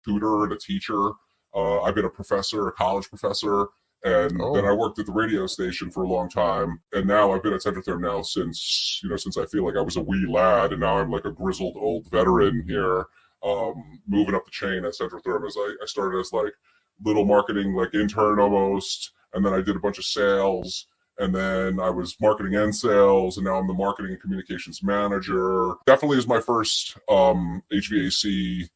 tutor and a teacher. I've been a professor, a college professor, and then I worked at the radio station for a long time. And now I've been at Centrotherm now since I feel like I was a wee lad, and now I'm like a grizzled old veteran here, moving up the chain at Centrotherm. As I started as like little marketing like intern almost, and then I did a bunch of sales, and then I was marketing and sales, and now I'm the marketing and communications manager. Definitely is my first HVAC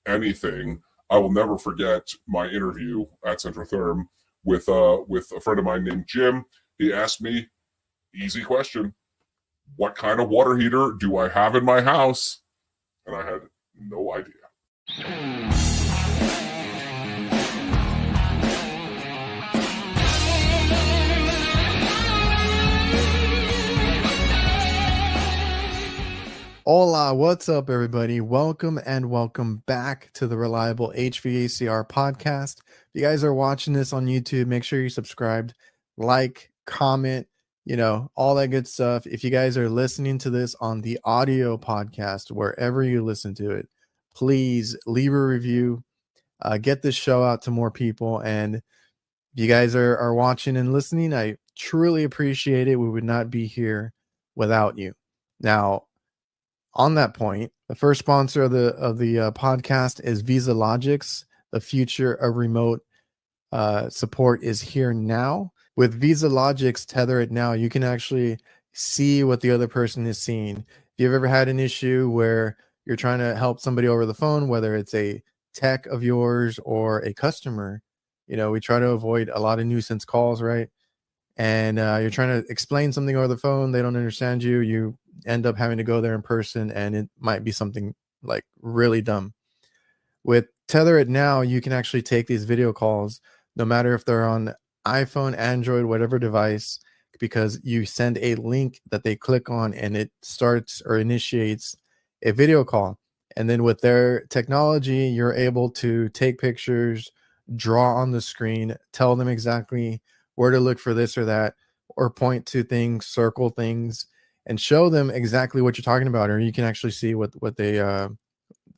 anything. I will never forget my interview at Centrotherm with a friend of mine named Jim. He asked me, easy question, what kind of water heater do I have in my house? And I had no idea. Hola, what's up, everybody? Welcome and welcome back to the Reliable HVACR podcast. If you guys are watching this on YouTube, make sure you're subscribed, like, comment, all that good stuff. If you guys are listening to this on the audio podcast, wherever you listen to it, please leave a review, get this show out to more people. And if you guys are watching and listening, I truly appreciate it. We would not be here without you. Now, on that point, the first sponsor of the podcast is VIZALOGIX. The future of remote support is here now. With VIZALOGIX TethrIT Now, you can actually see what the other person is seeing. If you've ever had an issue where you're trying to help somebody over the phone, whether it's a tech of yours or a customer, we try to avoid a lot of nuisance calls, right? And you're trying to explain something over the phone, they don't understand you, you end up having to go there in person, and it might be something like really dumb. With TethrIT Now, you can actually take these video calls, no matter if they're on iPhone, Android, whatever device, because you send a link that they click on and it starts or initiates a video call. And then with their technology, you're able to take pictures, draw on the screen, tell them exactly where to look for this or that, or point to things, circle things, and show them exactly what you're talking about. Or you can actually see what they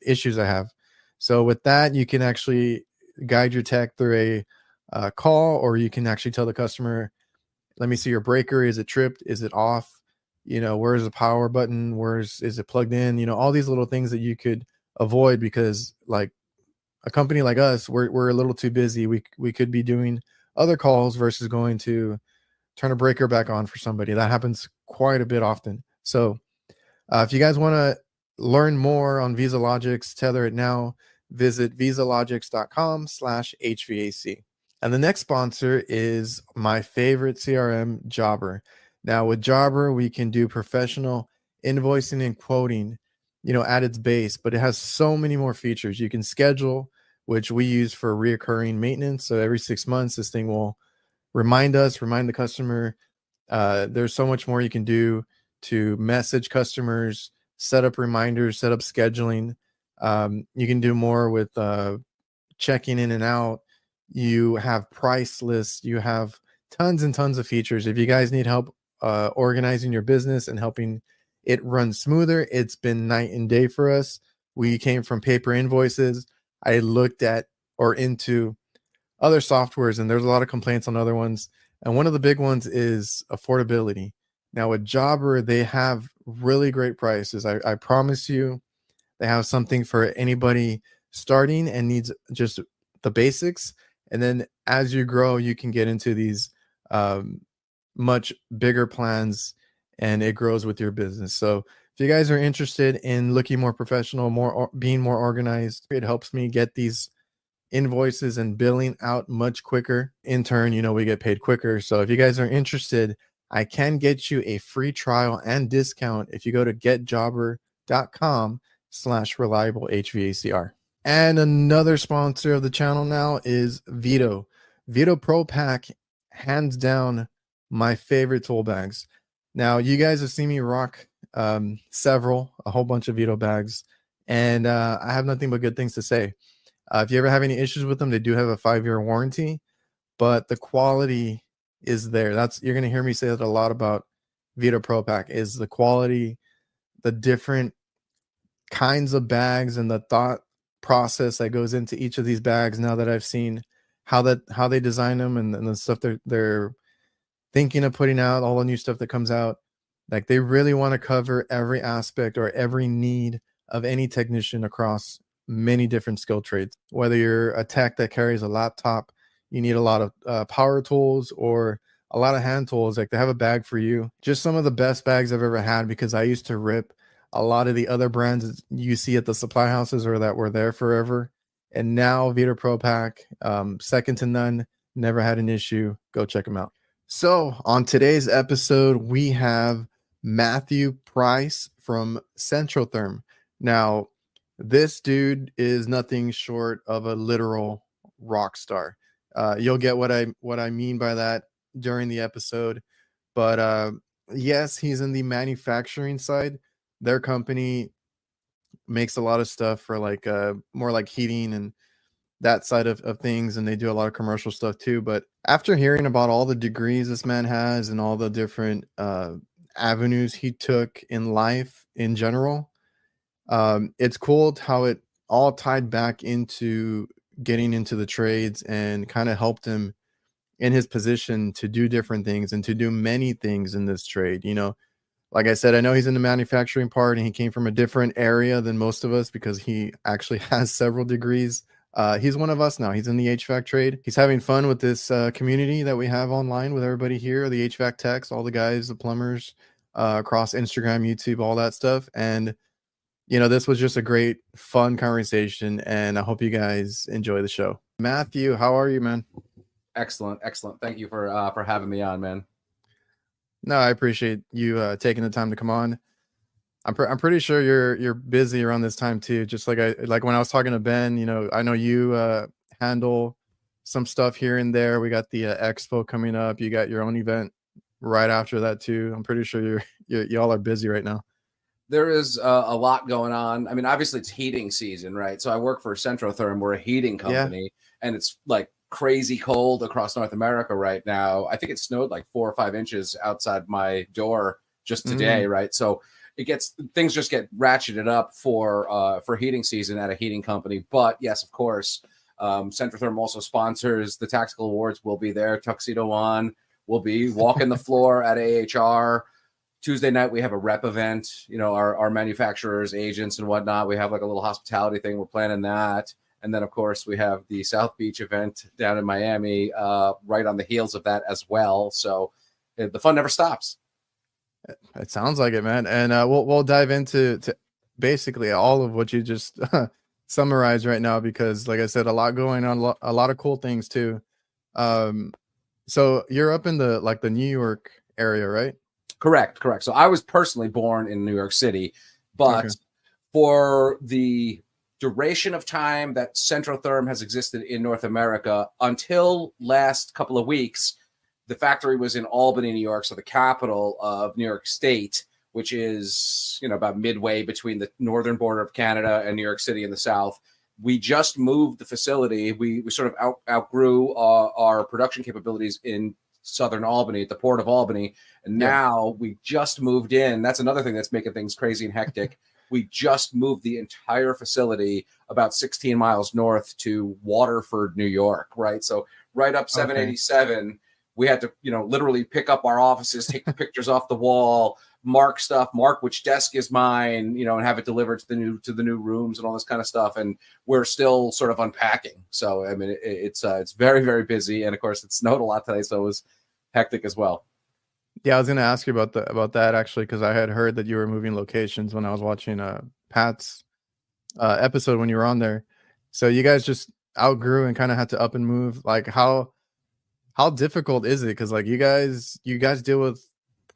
issues I have. So with that, you can actually guide your tech through a call, or you can actually tell the customer, let me see your breaker. Is it tripped? Is it off? Where's the power button? Is it plugged in? All these little things that you could avoid, because like a company like us, we're a little too busy. We could be doing other calls versus going to turn a breaker back on for somebody. That happens quite a bit often. So if you guys want to learn more on VIZALOGIX TethrIT Now, visit VIZALOGIX.com/HVAC. And the next sponsor is my favorite CRM, Jobber. Now with Jobber, we can do professional invoicing and quoting, at its base, but it has so many more features. You can schedule, which we use for reoccurring maintenance. So every 6 months, this thing will remind the customer. There's so much more you can do to message customers, set up reminders, set up scheduling. You can do more with checking in and out. You have price lists. You have tons and tons of features. If you guys need help organizing your business and helping it run smoother, it's been night and day for us. We came from paper invoices. I looked at or into other softwares, and there's a lot of complaints on other ones. And one of the big ones is affordability. Now with Jobber, they have really great prices. I promise you, they have something for anybody starting and needs just the basics. And then as you grow, you can get into these much bigger plans, and it grows with your business. So if you guys are interested in looking more professional, being more organized, it helps me get these invoices and billing out much quicker. In turn, we get paid quicker. So if you guys are interested, I can get you a free trial and discount if you go to getjobber.com/reliable HVACR. And another sponsor of the channel now is VETO. VETO Pro Pack, hands down, my favorite tool bags. Now, you guys have seen me rock a whole bunch of VETO bags, and I have nothing but good things to say. If you ever have any issues with them, they do have a 5-year warranty, but the quality is there. You're going to hear me say that a lot about VETO Pro Pack, is the quality, the different kinds of bags, and the thought process that goes into each of these bags now that I've seen how they design them and the stuff they're thinking of putting out, all the new stuff that comes out. Like they really want to cover every aspect or every need of any technician across many different skill trades. Whether you're a tech that carries a laptop, you need a lot of power tools or a lot of hand tools, like they have a bag for you. Just some of the best bags I've ever had, because I used to rip a lot of the other brands you see at the supply houses or that were there forever. And now VETO Pro Pack, second to none, never had an issue. Go check them out. So on today's episode, we have Matthew Pryce from Centrotherm. Now, this dude is nothing short of a literal rock star. You'll get what I mean by that during the episode. But yes, he's in the manufacturing side. Their company makes a lot of stuff for like more like heating and that side of things, and they do a lot of commercial stuff too. But after hearing about all the degrees this man has and all the different avenues he took in life in general, it's cool how it all tied back into getting into the trades and kind of helped him in his position to do different things and to do many things in this trade. You know, like I said, I know he's in the manufacturing part and he came from a different area than most of us because he actually has several degrees. He's one of us now. He's in the HVAC trade. He's having fun with this community that we have online with everybody here, the HVAC techs, all the guys, the plumbers, across Instagram, YouTube, all that stuff. And, you know, this was just a great, fun conversation, and I hope you guys enjoy the show. Matthew, how are you, man? Excellent. Thank you for having me on, man. No, I appreciate you taking the time to come on. I'm pretty sure you're busy around this time too. Just like when I was talking to Ben, you know, I know you handle some stuff here and there. We got the expo coming up. You got your own event right after that too. I'm pretty sure y'all are busy right now. There is a lot going on. I mean, obviously it's heating season, right? So I work for Centrotherm. We're a heating company, and it's like crazy cold across North America right now. I think it snowed like 4 or 5 inches outside my door just today, right? So things just get ratcheted up for heating season at a heating company. But yes, of course, Centrotherm also sponsors the Tactical Awards. We'll be there, tuxedo on. We'll be walking the floor at AHR. Tuesday night, we have a rep event, you know, our manufacturers, agents and whatnot. We have like a little hospitality thing. We're planning that. And then, of course, we have the South Beach event down in Miami right on the heels of that as well. So the fun never stops. It sounds like it, man. And we'll dive into basically all of what you just summarized right now, because, like I said, a lot going on, a lot of cool things too. So you're up in the New York area, right? Correct. So I was personally born in New York City, but for the duration of time that Centrotherm has existed in North America, until last couple of weeks, the factory was in Albany, New York, so the capital of New York State, which is, you know, about midway between the northern border of Canada and New York City in the south. We just moved the facility. We sort of outgrew our production capabilities in southern Albany, at the port of Albany. And now we just moved in. That's another thing that's making things crazy and hectic. We just moved the entire facility about 16 miles north to Waterford, New York, right? So right up 787, we had to, you know, literally pick up our offices, take the pictures off the wall, mark which desk is mine, you know, and have it delivered to the new rooms and all this kind of stuff. And we're still sort of unpacking. So I mean, it's very, very busy, and of course it snowed a lot today, so it was hectic as well. Yeah, I was going to ask you about that actually, because I had heard that you were moving locations when I was watching Pat's episode when you were on there. So you guys just outgrew and kind of had to up and move. Like how difficult is it? Because like you guys deal with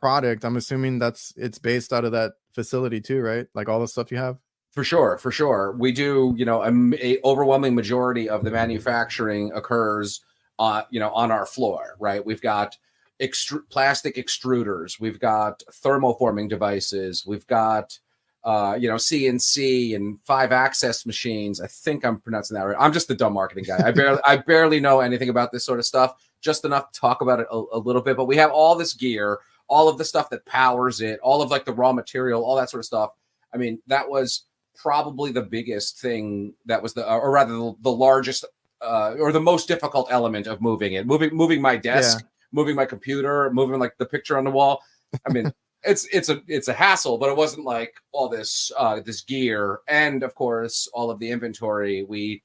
product. I'm assuming it's based out of that facility too, right? Like all the stuff you have. For sure. We do, you know, a overwhelming majority of the manufacturing occurs, you know, on our floor, right? We've got plastic extruders, we've got thermoforming devices, we've got, you know, CNC and 5-axis machines. I think I'm pronouncing that right. I'm just the dumb marketing guy. I barely know anything about this sort of stuff, just enough to talk about it a little bit. But we have all this gear, all of the stuff that powers it, all of like the raw material, all that sort of stuff. I mean, that was probably the biggest thing that was or rather the largest or the most difficult element of moving it. Moving my desk, moving my computer, moving like the picture on the wall. I mean, it's a hassle, but it wasn't like all this this gear, and of course all of the inventory. We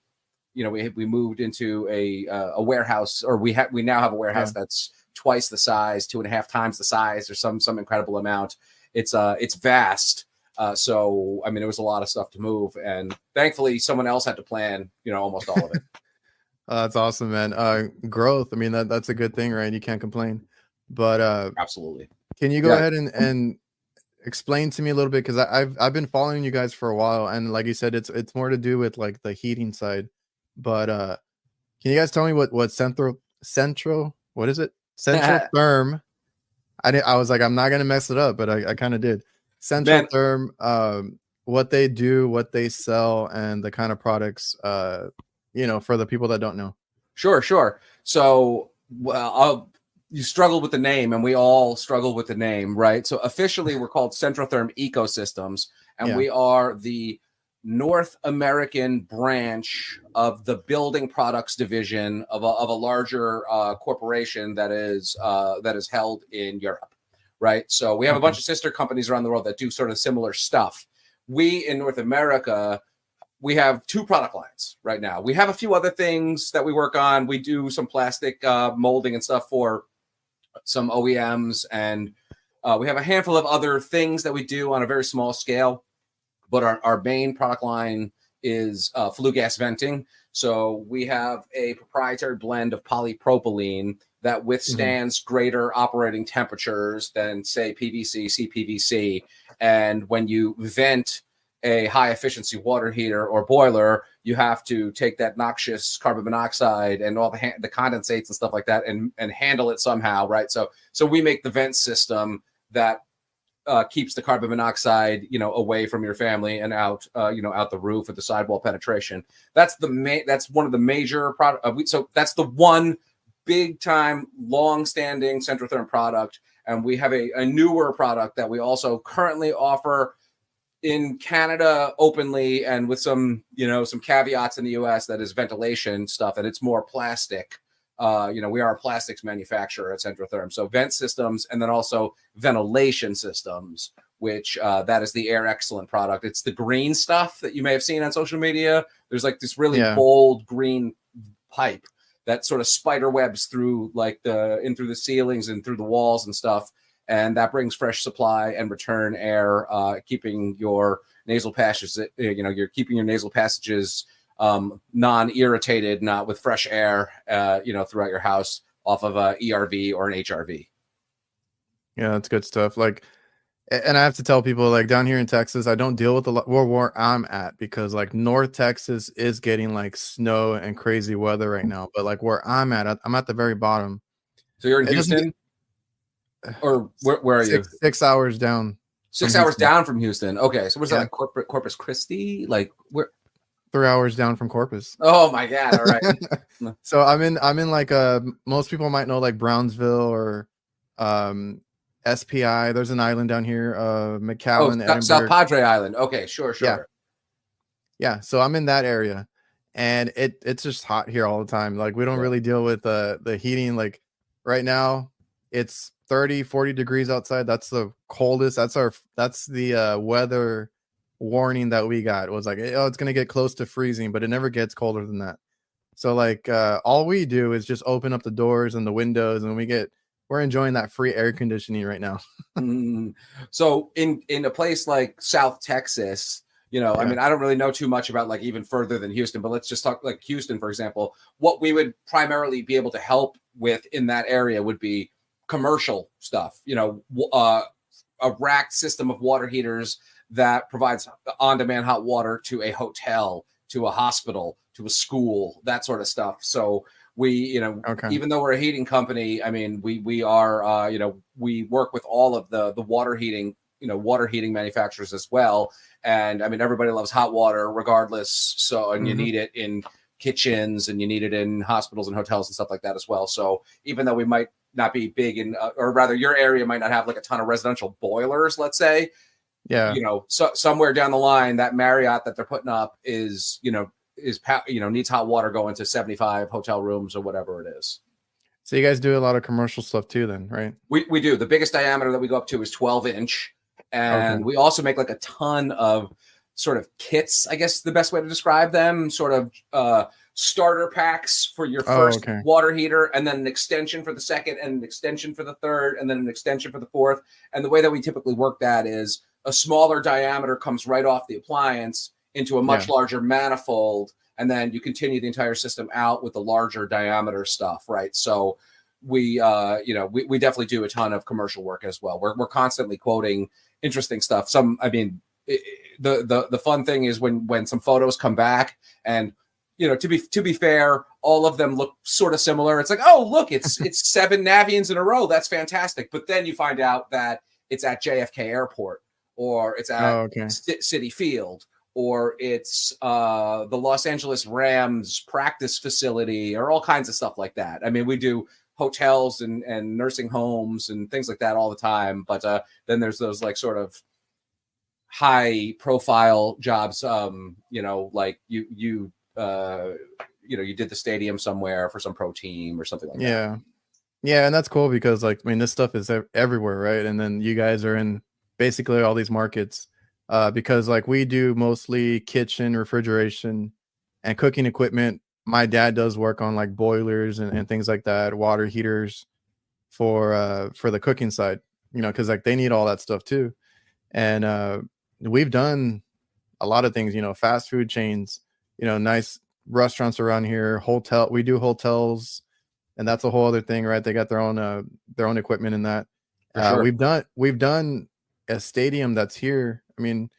moved into a warehouse, or we now have a warehouse that's twice the size, 2.5 times the size, or some incredible amount. It's vast. So I mean, it was a lot of stuff to move, and thankfully someone else had to plan, almost all of it. That's awesome, man. Growth. I mean, that's a good thing, right? You can't complain. But absolutely. Can you go ahead and explain to me a little bit, because I've been following you guys for a while, and like you said, it's more to do with like the heating side. But can you guys tell me what Centrotherm? I was like, I'm not gonna mess it up, but I kind of did. Centrotherm, what they do, what they sell, and the kind of products, for the people that don't know. Sure. So, you struggled with the name, and we all struggle with the name, right? So officially we're called Centrotherm Ecosystems, and we are the North American branch of the building products division of a larger corporation that is held in Europe, right? So we have a bunch of sister companies around the world that do sort of similar stuff. We in North America, we have 2 product lines right now. We have a few other things that we work on. We do some plastic molding and stuff for some OEMs, and we have a handful of other things that we do on a very small scale. But our main product line is flue gas venting. So we have a proprietary blend of polypropylene that withstands greater operating temperatures than, say, PVC, CPVC. And when you vent a high efficiency water heater or boiler, you have to take that noxious carbon monoxide and all the condensates and stuff like that and handle it somehow, right? So we make the vent system that keeps the carbon monoxide, away from your family and out, out the roof with the sidewall penetration. That's one of the major product. So that's the one big time, long standing Centrotherm product. And we have a newer product that we also currently offer in Canada openly, and with some caveats in the US, that is ventilation stuff, and it's more plastic. We are a plastics manufacturer at Centrotherm. So vent systems, and then also ventilation systems, which that is the Air Excellent product. It's the green stuff that you may have seen on social media. There's like this really bold green pipe that sort of spider webs through through the ceilings and through the walls and stuff. And that brings fresh supply and return air, keeping your nasal passages, you're keeping your nasal passages non-irritated, not with fresh air, throughout your house off of a ERV or an HRV. Yeah, that's good stuff. Like, and I have to tell people, like, down here in Texas, I don't deal with where I'm at, because like North Texas is getting like snow and crazy weather right now. But like where I'm at the very bottom. So you're in Houston? Or where are you? 6 hours down. 6 hours down from Houston. Okay, so what's that, like Corpus Christi? Like where? 3 hours down from Corpus. Oh my God! All right. So I'm in like most people might know like Brownsville or SPI. There's an island down here, McAllen, South Padre Island. Okay, sure. Yeah. So I'm in that area, and it's just hot here all the time. Like we don't really deal with the heating. Like right now, it's 30-40 degrees outside. That's the coldest. That's the weather warning that we got. It was like, oh, it's gonna get close to freezing, but it never gets colder than that. So like all we do is just open up the doors and the windows, and we're enjoying that free air conditioning right now. So in a place like South Texas, I mean, I don't really know too much about like even further than Houston, but let's just talk like Houston, for example. What we would primarily be able to help with in that area would be commercial stuff, a racked system of water heaters that provides on-demand hot water to a hotel, to a hospital, to a school, that sort of stuff. So we, even though we're a heating company, I mean, we are, we work with all of the water heating, water heating manufacturers as well. And I mean, everybody loves hot water regardless. So, and you need it in kitchens, and you need it in hospitals and hotels and stuff like that as well. So even though we might not be big in, or rather your area might not have like a ton of residential boilers, let's say, Yeah. So somewhere down the line, that Marriott that they're putting up is needs hot water going to 75 hotel rooms or whatever it is. So you guys do a lot of commercial stuff too, then, right? We do. The biggest diameter that we go up to is 12-inch, and we also make like a ton of sort of kits, I guess the best way to describe them, sort of starter packs for your first water heater, and then an extension for the second, and an extension for the third, and then an extension for the fourth. And the way that we typically work that is a smaller diameter comes right off the appliance into a much larger manifold, and then you continue the entire system out with the larger diameter stuff, right? So we definitely do a ton of commercial work as well. We're constantly quoting interesting stuff. The fun thing is when some photos come back, and to be fair, all of them look sort of similar. It's like, oh, look, it's 7 Navians in a row. That's fantastic. But then you find out that it's at JFK Airport, or it's at Citi Field, or it's the Los Angeles Rams practice facility, or all kinds of stuff like that. I mean, we do hotels and nursing homes and things like that all the time. But then there's those like sort of high profile jobs, like you did the stadium somewhere for some pro team or something like that. Yeah. And that's cool because this stuff is everywhere, right? And then you guys are in basically all these markets, because we do mostly kitchen, refrigeration, and cooking equipment. My dad does work on boilers and things like that, water heaters for the cooking side, because they need all that stuff too. And we've done a lot of things, fast food chains, nice restaurants around here, we do hotels, and that's a whole other thing, right? They got their own equipment in that. Sure. We've done a stadium that's here. I mean,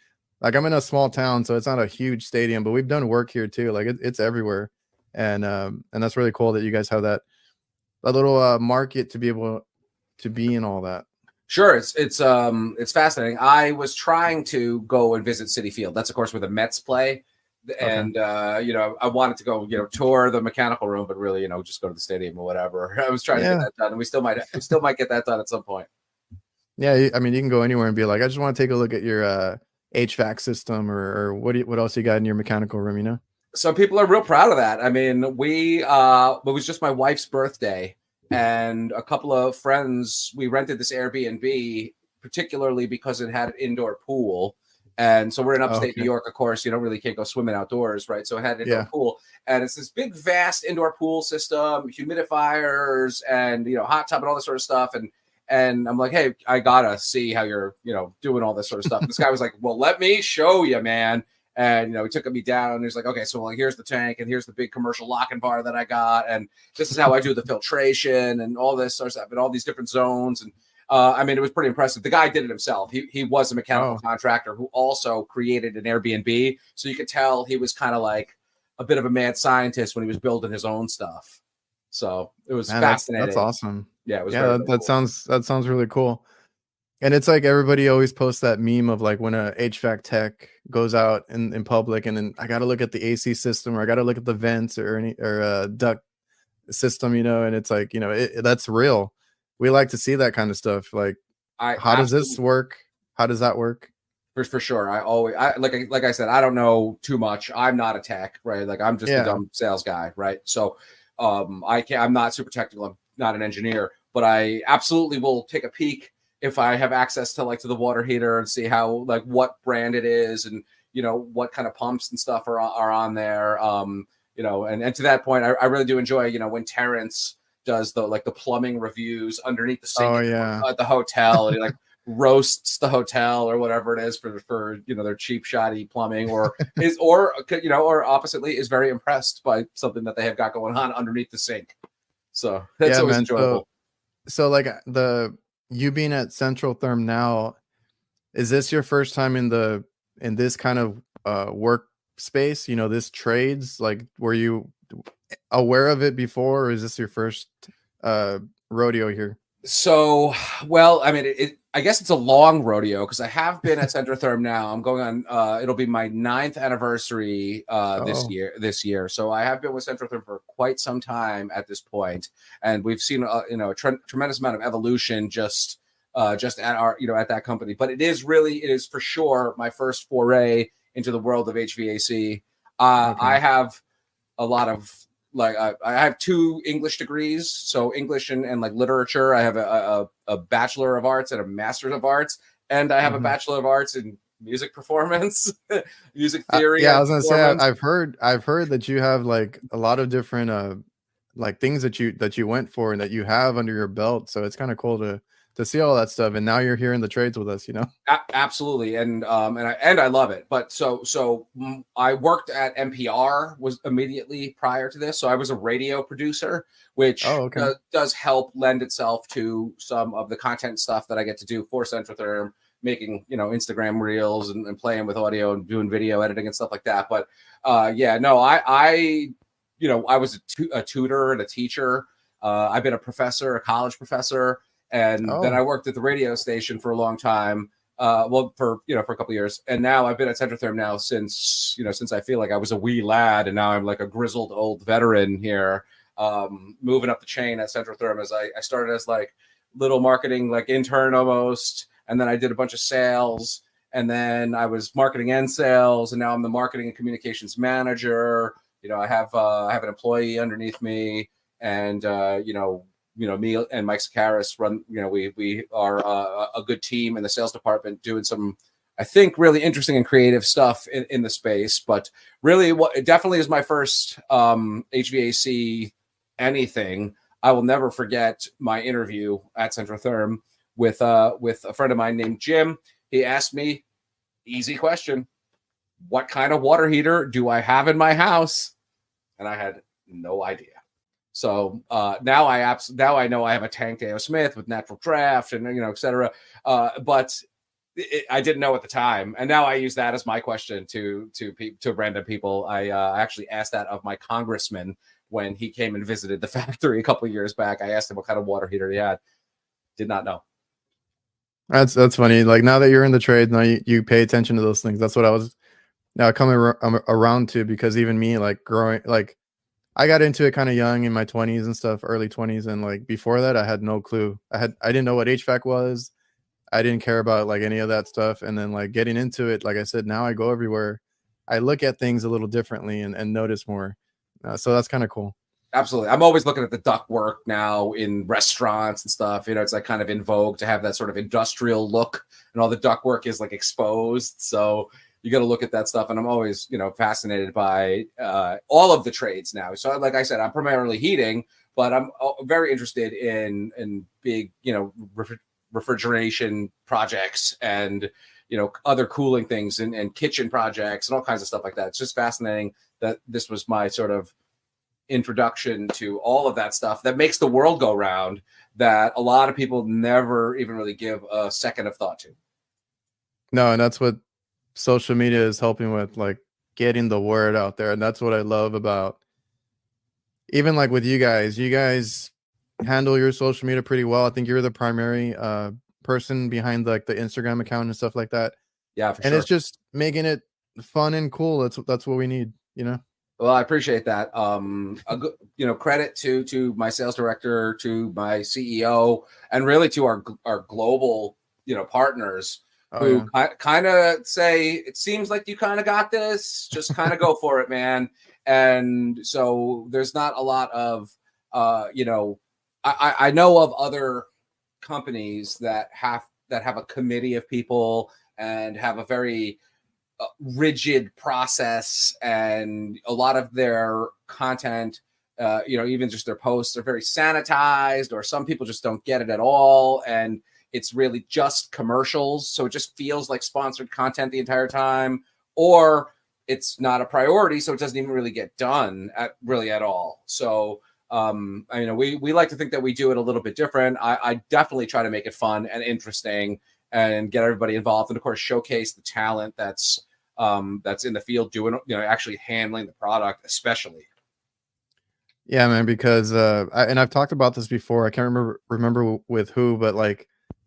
I'm in a small town, so it's not a huge stadium, but we've done work here too. It's everywhere. And that's really cool that you guys have a little market to be able to be in all that. Sure, it's fascinating. I was trying to go and visit Citi Field. That's of course where the Mets play, and I wanted to go tour the mechanical room, but really just go to the stadium or whatever. I was trying to get that done, and we still might get that done at some point. Yeah, I mean, you can go anywhere and be like, I just want to take a look at your HVAC system, or what else you got in your mechanical room, Some people are real proud of that. I mean, it was just my wife's birthday, and a couple of friends, we rented this Airbnb, particularly because it had an indoor pool. And so we're in upstate New York, of course, can't go swimming outdoors, right? So it had an indoor pool, and it's this big, vast indoor pool system, humidifiers, and hot tub and all this sort of stuff. And I'm like, hey, I gotta see how you're, doing all this sort of stuff. And this guy was like, well, let me show you, man. And he took me down, and he's like, okay, so here's the tank, and here's the big commercial lock-in bar that I got, and this is how I do the filtration and all this sort of stuff, and all these different zones. And it was pretty impressive. The guy did it himself. He was a mechanical contractor who also created an Airbnb, so you could tell he was kind of like a bit of a mad scientist when he was building his own stuff. So it was fascinating. That's awesome. Yeah, it was. That sounds really cool. And it's everybody always posts that meme of when a HVAC tech goes out in public, and then I got to look at the AC system, or I got to look at the vents or duct system, and it's that's real. We like to see that kind of stuff. How does this work? How does that work? For sure. Like I said, I don't know too much. I'm not a tech, right? I'm just a dumb sales guy, right? So I'm not super technical. I'm not an engineer, but I absolutely will take a peek if I have access to to the water heater and see how what brand it is, and what kind of pumps and stuff are on there. And to that point, I really do enjoy when Terrence does the plumbing reviews underneath the sink at the hotel, and he roasts the hotel or whatever it is for their cheap shoddy plumbing, or oppositely is very impressed by something that they have got going on underneath the sink. So that's always enjoyable. So you being at Centrotherm now, is this your first time in this kind of work space? this trades, were you aware of it before, or is this your first rodeo here? So, well, I mean, I guess it's a long rodeo, because I have been at Centrotherm now. I'm going on, it'll be my 9th anniversary this year. So I have been with Centrotherm for quite some time at this point. And we've seen, a tremendous amount of evolution just just at our, at that company. But it is for sure my first foray into the world of HVAC. I have a lot of I have 2 English degrees, so English and like literature. I have a Bachelor of Arts and a Master's of Arts, and I have a Bachelor of Arts in music performance, music theory. I was gonna say I've heard that you have like a lot of different like things that you went for and that you have under your belt. So it's kind of cool to see all that stuff. And now you're here in the trades with us, Absolutely, and I love it. But so I worked at NPR was immediately prior to this, so I was a radio producer, which does help lend itself to some of the content stuff that I get to do for Centrotherm, making Instagram reels and playing with audio and doing video editing and stuff like that. But I was a tutor and a teacher. I've been a professor, a college professor. And then I worked at the radio station for a long time. For a couple of years. And now I've been at Centrotherm now since I feel like I was a wee lad, and now I'm like a grizzled old veteran here, moving up the chain at Centrotherm. As I started as like little marketing, like intern almost. And then I did a bunch of sales, and then I was marketing and sales. And now I'm the marketing and communications manager. I have an employee underneath me, and me and Mike Sakaris run, we are a good team in the sales department doing some, I think, really interesting and creative stuff in the space. But really, it definitely is my first HVAC anything. I will never forget my interview at Centrotherm with a friend of mine named Jim. He asked me, easy question, what kind of water heater do I have in my house? And I had no idea. So now I know I have a tanked A.O. Smith with natural draft and et cetera. But I didn't know at the time, and now I use that as my question to random people. I actually asked that of my congressman when he came and visited the factory a couple of years back. I asked him what kind of water heater he had. Did not know. That's funny. Like, now that you're in the trade, now you pay attention to those things. That's what I was now coming around to, because even me, like growing, like, I got into it kind of young in my 20s and stuff, early 20s. And like before that, I had no clue. I didn't know what HVAC was. I didn't care about like any of that stuff. And then like getting into it, like I said, now I go everywhere. I look at things a little differently and notice more. So that's kind of cool. Absolutely. I'm always looking at the ductwork now in restaurants and stuff. It's like kind of in vogue to have that sort of industrial look, and all the ductwork is like exposed. So you got to look at that stuff. And I'm always, fascinated by all of the trades now. So like I said, I'm primarily heating, but I'm very interested in big, refrigeration projects and, other cooling things and kitchen projects and all kinds of stuff like that. It's just fascinating that this was my sort of introduction to all of that stuff that makes the world go round, that a lot of people never even really give a second of thought to. No, and that's what social media is helping with, like getting the word out there. And that's what I love about, even like with you guys handle your social media pretty well. I think you're the primary person behind like the Instagram account and stuff like that. Yeah, for and sure. It's just making it fun and cool. That's what we need, Well, I appreciate that. A good, credit to my sales director, to my CEO, and really to our global, partners who kind of say, it seems like you kind of got this, just kind of go for it, man. And so there's not a lot of, I know of other companies that have a committee of people and have a very rigid process, and a lot of their content, even just their posts are very sanitized, or some people just don't get it at all. And it's really just commercials. So it just feels like sponsored content the entire time, or it's not a priority. So it doesn't even really get done at all. So, we like to think that we do it a little bit different. I definitely try to make it fun and interesting and get everybody involved. And of course, showcase the talent that's in the field doing, actually handling the product, especially. Yeah, man, because I've talked about this before. I can't remember with who, but like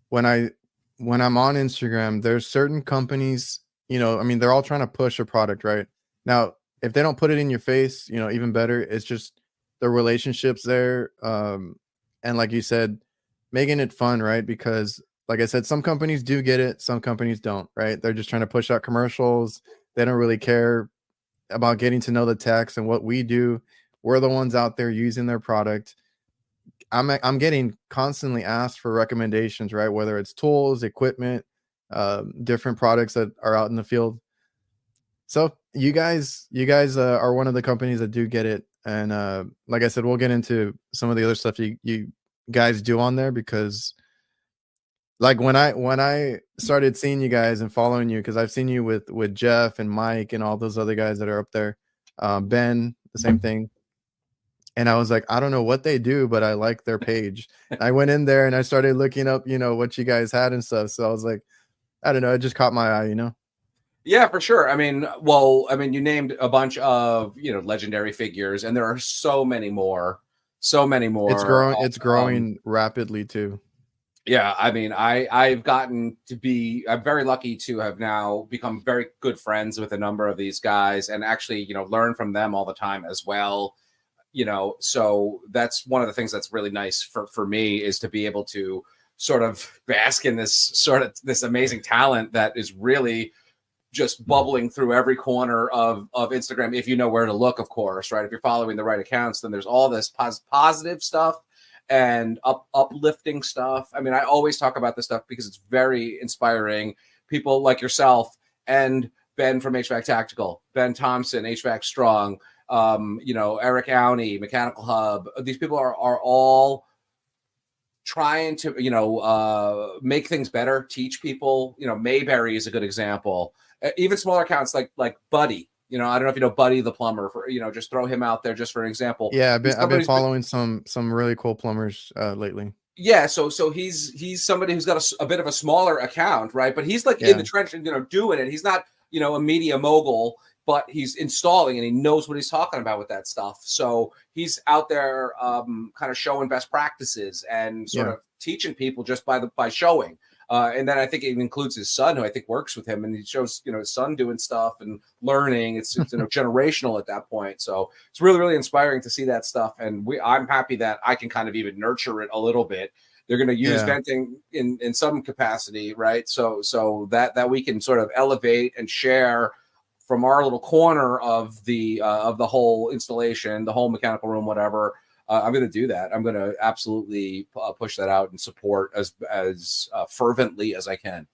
when I'm on Instagram, there's certain companies, they're all trying to push a product right now. If they don't put it in your face, even better. It's just the relationships there. And like you said, making it fun, right? Because like I said, some companies do get it, some companies don't, right? They're just trying to push out commercials. They don't really care about getting to know the techs and what we do. We're the ones out there using their product. I'm getting constantly asked for recommendations, right? Whether it's tools, equipment, different products that are out in the field. So you guys are one of the companies that do get it. And like I said, we'll get into some of the other stuff you guys do on there, because like when I started seeing you guys and following you, because I've seen you with Jeff and Mike and all those other guys that are up there, Ben, the same thing. And I was like, I don't know what they do, but I like their page. I went in there and I started looking up, what you guys had and stuff. So I was like, I don't know, it just caught my eye. Yeah, for sure. I mean, you named a bunch of, legendary figures, and there are so many more. It's growing rapidly too. Yeah, I mean, I'm very lucky to have now become very good friends with a number of these guys, and actually, learn from them all the time as well. So that's one of the things that's really nice for me, is to be able to sort of bask in this amazing talent that is really just bubbling through every corner of Instagram, if you know where to look, of course, right? If you're following the right accounts, then there's all this positive stuff and uplifting stuff. I mean, I always talk about this stuff because it's very inspiring. People like yourself and Ben from HVAC Tactical, Ben Thompson, HVAC Strong, Eric Auney, Mechanical Hub. These people are all trying to, make things better, teach people. Mayberry is a good example. Even smaller accounts like Buddy. I don't know if you know Buddy the plumber. For just throw him out there just for an example. Yeah, I've been following some really cool plumbers lately. Yeah, so he's somebody who's got a bit of a smaller account, right? But he's like in the trench and doing it. He's not a media mogul, but he's installing and he knows what he's talking about with that stuff. So he's out there kind of showing best practices and sort of teaching people just by showing. And then I think it includes his son, who I think works with him, and he shows his son doing stuff and learning. It's generational at that point. So it's really, really inspiring to see that stuff. And I'm happy that I can kind of even nurture it a little bit. They're going to use venting in some capacity, right? So that we can sort of elevate and share from our little corner of the whole installation, the whole mechanical room, whatever. I'm going to do that. I'm going to absolutely push that out and support as fervently as I can.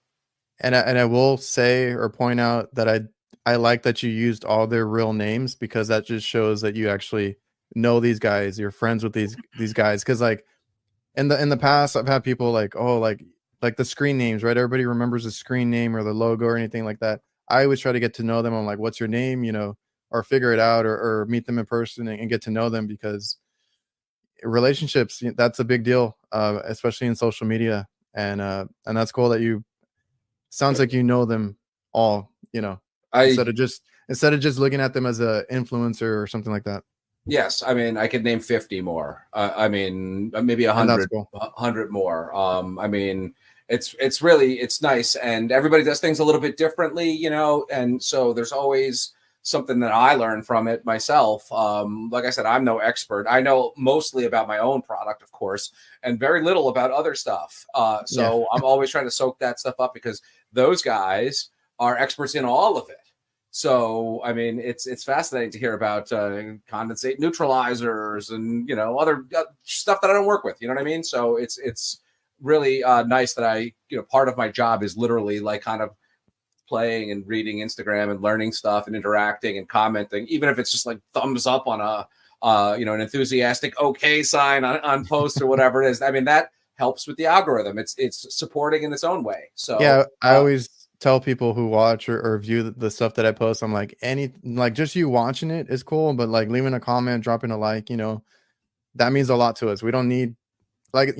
And I will say or point out that I like that you used all their real names, because that just shows that you actually know these guys. You're friends with these guys. Because like in the past, I've had people like, oh, like the screen names, right? Everybody remembers the screen name or the logo or anything like that. I always try to get to know them. I'm like, what's your name? Or figure it out, or meet them in person and get to know them, because relationships, that's a big deal, especially in social media. And that's cool that sounds like you know them all, instead of just looking at them as a influencer or something like that. Yes, I mean, I could name 50 more. I mean, maybe 100, cool. 100 more. I mean, it's really nice, and everybody does things a little bit differently, and so there's always something that I learned from it myself. Like I said, I'm no expert. I know mostly about my own product, of course, and very little about other stuff. So I'm always trying to soak that stuff up, because those guys are experts in all of it. So, I mean, it's fascinating to hear about condensate neutralizers and, other stuff that I don't work with. You know what I mean? So it's really nice that part of my job is literally like kind of playing and reading Instagram and learning stuff and interacting and commenting, even if it's just like thumbs up on an enthusiastic okay sign on posts or whatever it is. I mean, that helps with the algorithm. It's supporting in its own way. So yeah, I always tell people who watch or view the stuff that I post, I'm like, just you watching it is cool, but like leaving a comment, dropping a like, that means a lot to us. We don't need like,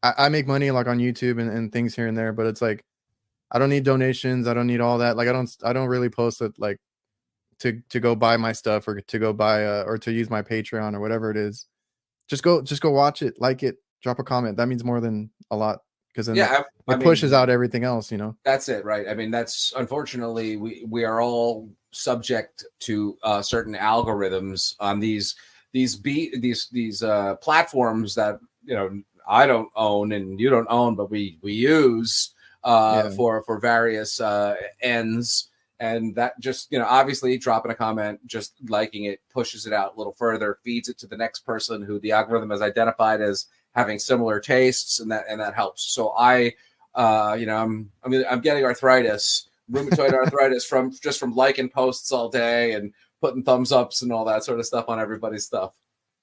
I make money like on YouTube and things here and there, but it's like, I don't need donations. I don't need all that. Like, I don't really post it like to go buy my stuff, or to go buy or to use my Patreon or whatever it is. Just go watch it, like it, drop a comment. That means more than a lot, because then it pushes out everything else, That's it, right? I mean, that's unfortunately we are all subject to certain algorithms on these platforms that I don't own and you don't own, but we use for various ends. And that just, obviously dropping a comment, just liking it, pushes it out a little further, feeds it to the next person who the algorithm has identified as having similar tastes, and that helps. So I'm getting arthritis, rheumatoid arthritis from liking posts all day and putting thumbs ups and all that sort of stuff on everybody's stuff.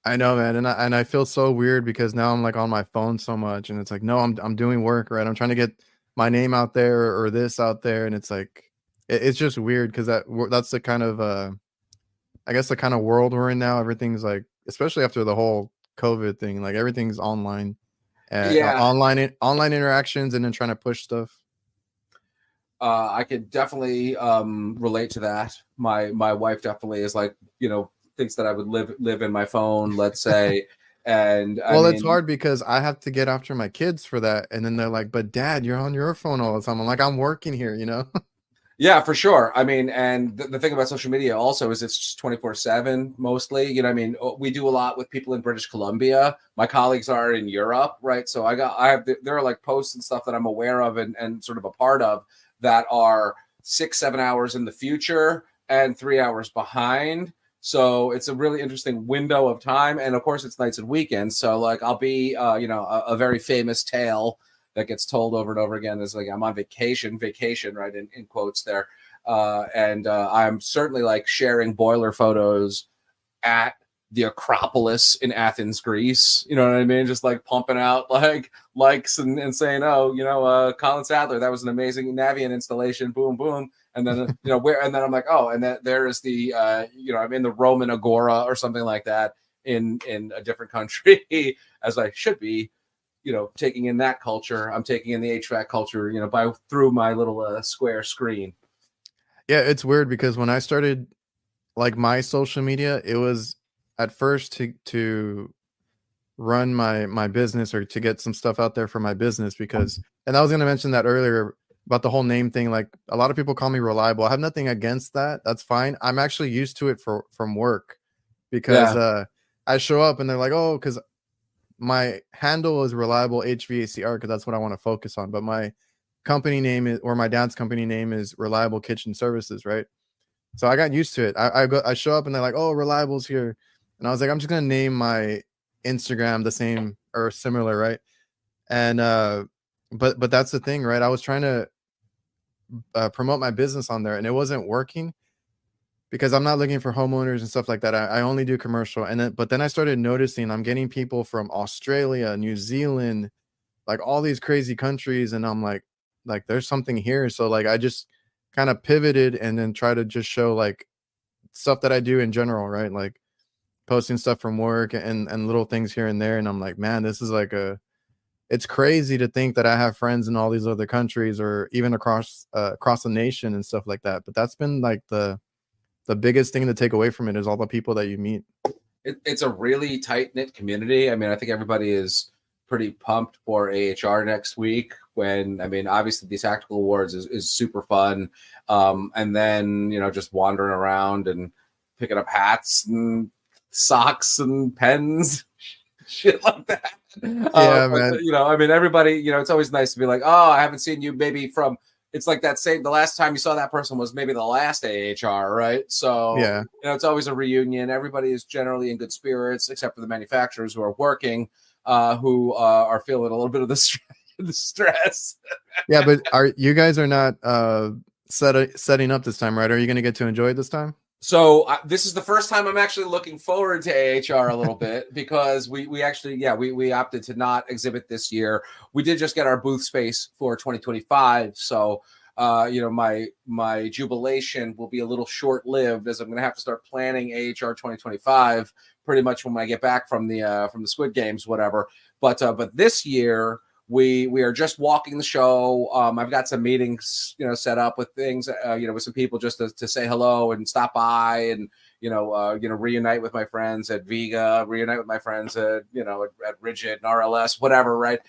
I know, man, and I feel so weird because now I'm like on my phone so much, and it's like, no, I'm doing work, right? I'm trying to get my name out there or this out there, and it's like it's just weird because that's the kind of I guess the kind of world we're in now. Everything's like, especially after the whole COVID thing, like everything's online, online interactions, and then trying to push stuff. I could definitely relate to that. My wife definitely is like, thinks that I would live in my phone, let's say. And it's hard because I have to get after my kids for that, and then they're like, "But Dad, you're on your phone all the time." I'm like, "I'm working here," Yeah, for sure. I mean, and the thing about social media also is it's just 24/7 mostly. We do a lot with people in British Columbia. My colleagues are in Europe, right? So there are like posts and stuff that I'm aware of and sort of a part of that are 6-7 hours in the future and 3 hours behind. So it's a really interesting window of time. And of course it's nights and weekends. So like I'll be, a very famous tale that gets told over and over again is like, I'm on vacation, right? In quotes there. And I'm certainly like sharing boiler photos at the Acropolis in Athens, Greece. You know what I mean? Just like pumping out like likes and saying, oh, Colin Sadler, that was an amazing Navient installation. Boom, boom. And then, and then I'm like, oh, and then there is the, I'm in the Roman Agora or something like that in a different country as I should be, taking in that culture. I'm taking in the HVAC culture, through my little square screen. Yeah, it's weird because when I started like my social media, it was at first to run my business or to get some stuff out there for my business and I was going to mention that earlier about the whole name thing. Like a lot of people call me reliable. I have nothing against that. That's fine. I'm actually used to it from work because I show up and they're like, oh, because my handle is reliable HVACR because that's what I want to focus on. But my company name is, or my dad's company name is Reliable Kitchen Services, right? So I got used to it. I show up and they're like, oh, Reliable's here. And I was like, I'm just going to name my Instagram the same or similar, right? And but that's the thing, right? I was trying to promote my business on there and it wasn't working because I'm not looking for homeowners and stuff like that. I only do commercial. But then I started noticing I'm getting people from Australia, New Zealand, like all these crazy countries. And I'm like there's something here. So like I just kind of pivoted and then try to just show like stuff that I do in general, right? Like posting stuff from work and little things here and there. And I'm like, man, this is like it's crazy to think that I have friends in all these other countries or even across the nation and stuff like that. But that's been like the biggest thing to take away from it is all the people that you meet. It's a really tight-knit community. I mean, I think everybody is pretty pumped for AHR next week obviously the Tactical Awards is super fun. And then, just wandering around and picking up hats and socks and pens, shit like that. Yeah, man. Everybody, it's always nice to be like, oh, I haven't seen you maybe from, it's like the last time you saw that person was maybe the last AHR, right? So, yeah, it's always a reunion. Everybody is generally in good spirits, except for the manufacturers who are working, who are feeling a little bit of the stress. Yeah, but you guys are not setting up this time, right? Are you going to get to enjoy it this time? So this is the first time I'm actually looking forward to AHR a little bit because we opted to not exhibit this year. We did just get our booth space for 2025. So, my jubilation will be a little short-lived as I'm going to have to start planning AHR 2025 pretty much when I get back from the Squid Games, whatever. But this year, we are just walking the show. I've got some meetings, set up with things, with some people just to say hello and stop by and, reunite with my friends at Vega, reunite with my friends at Rigid and RLS, whatever, right?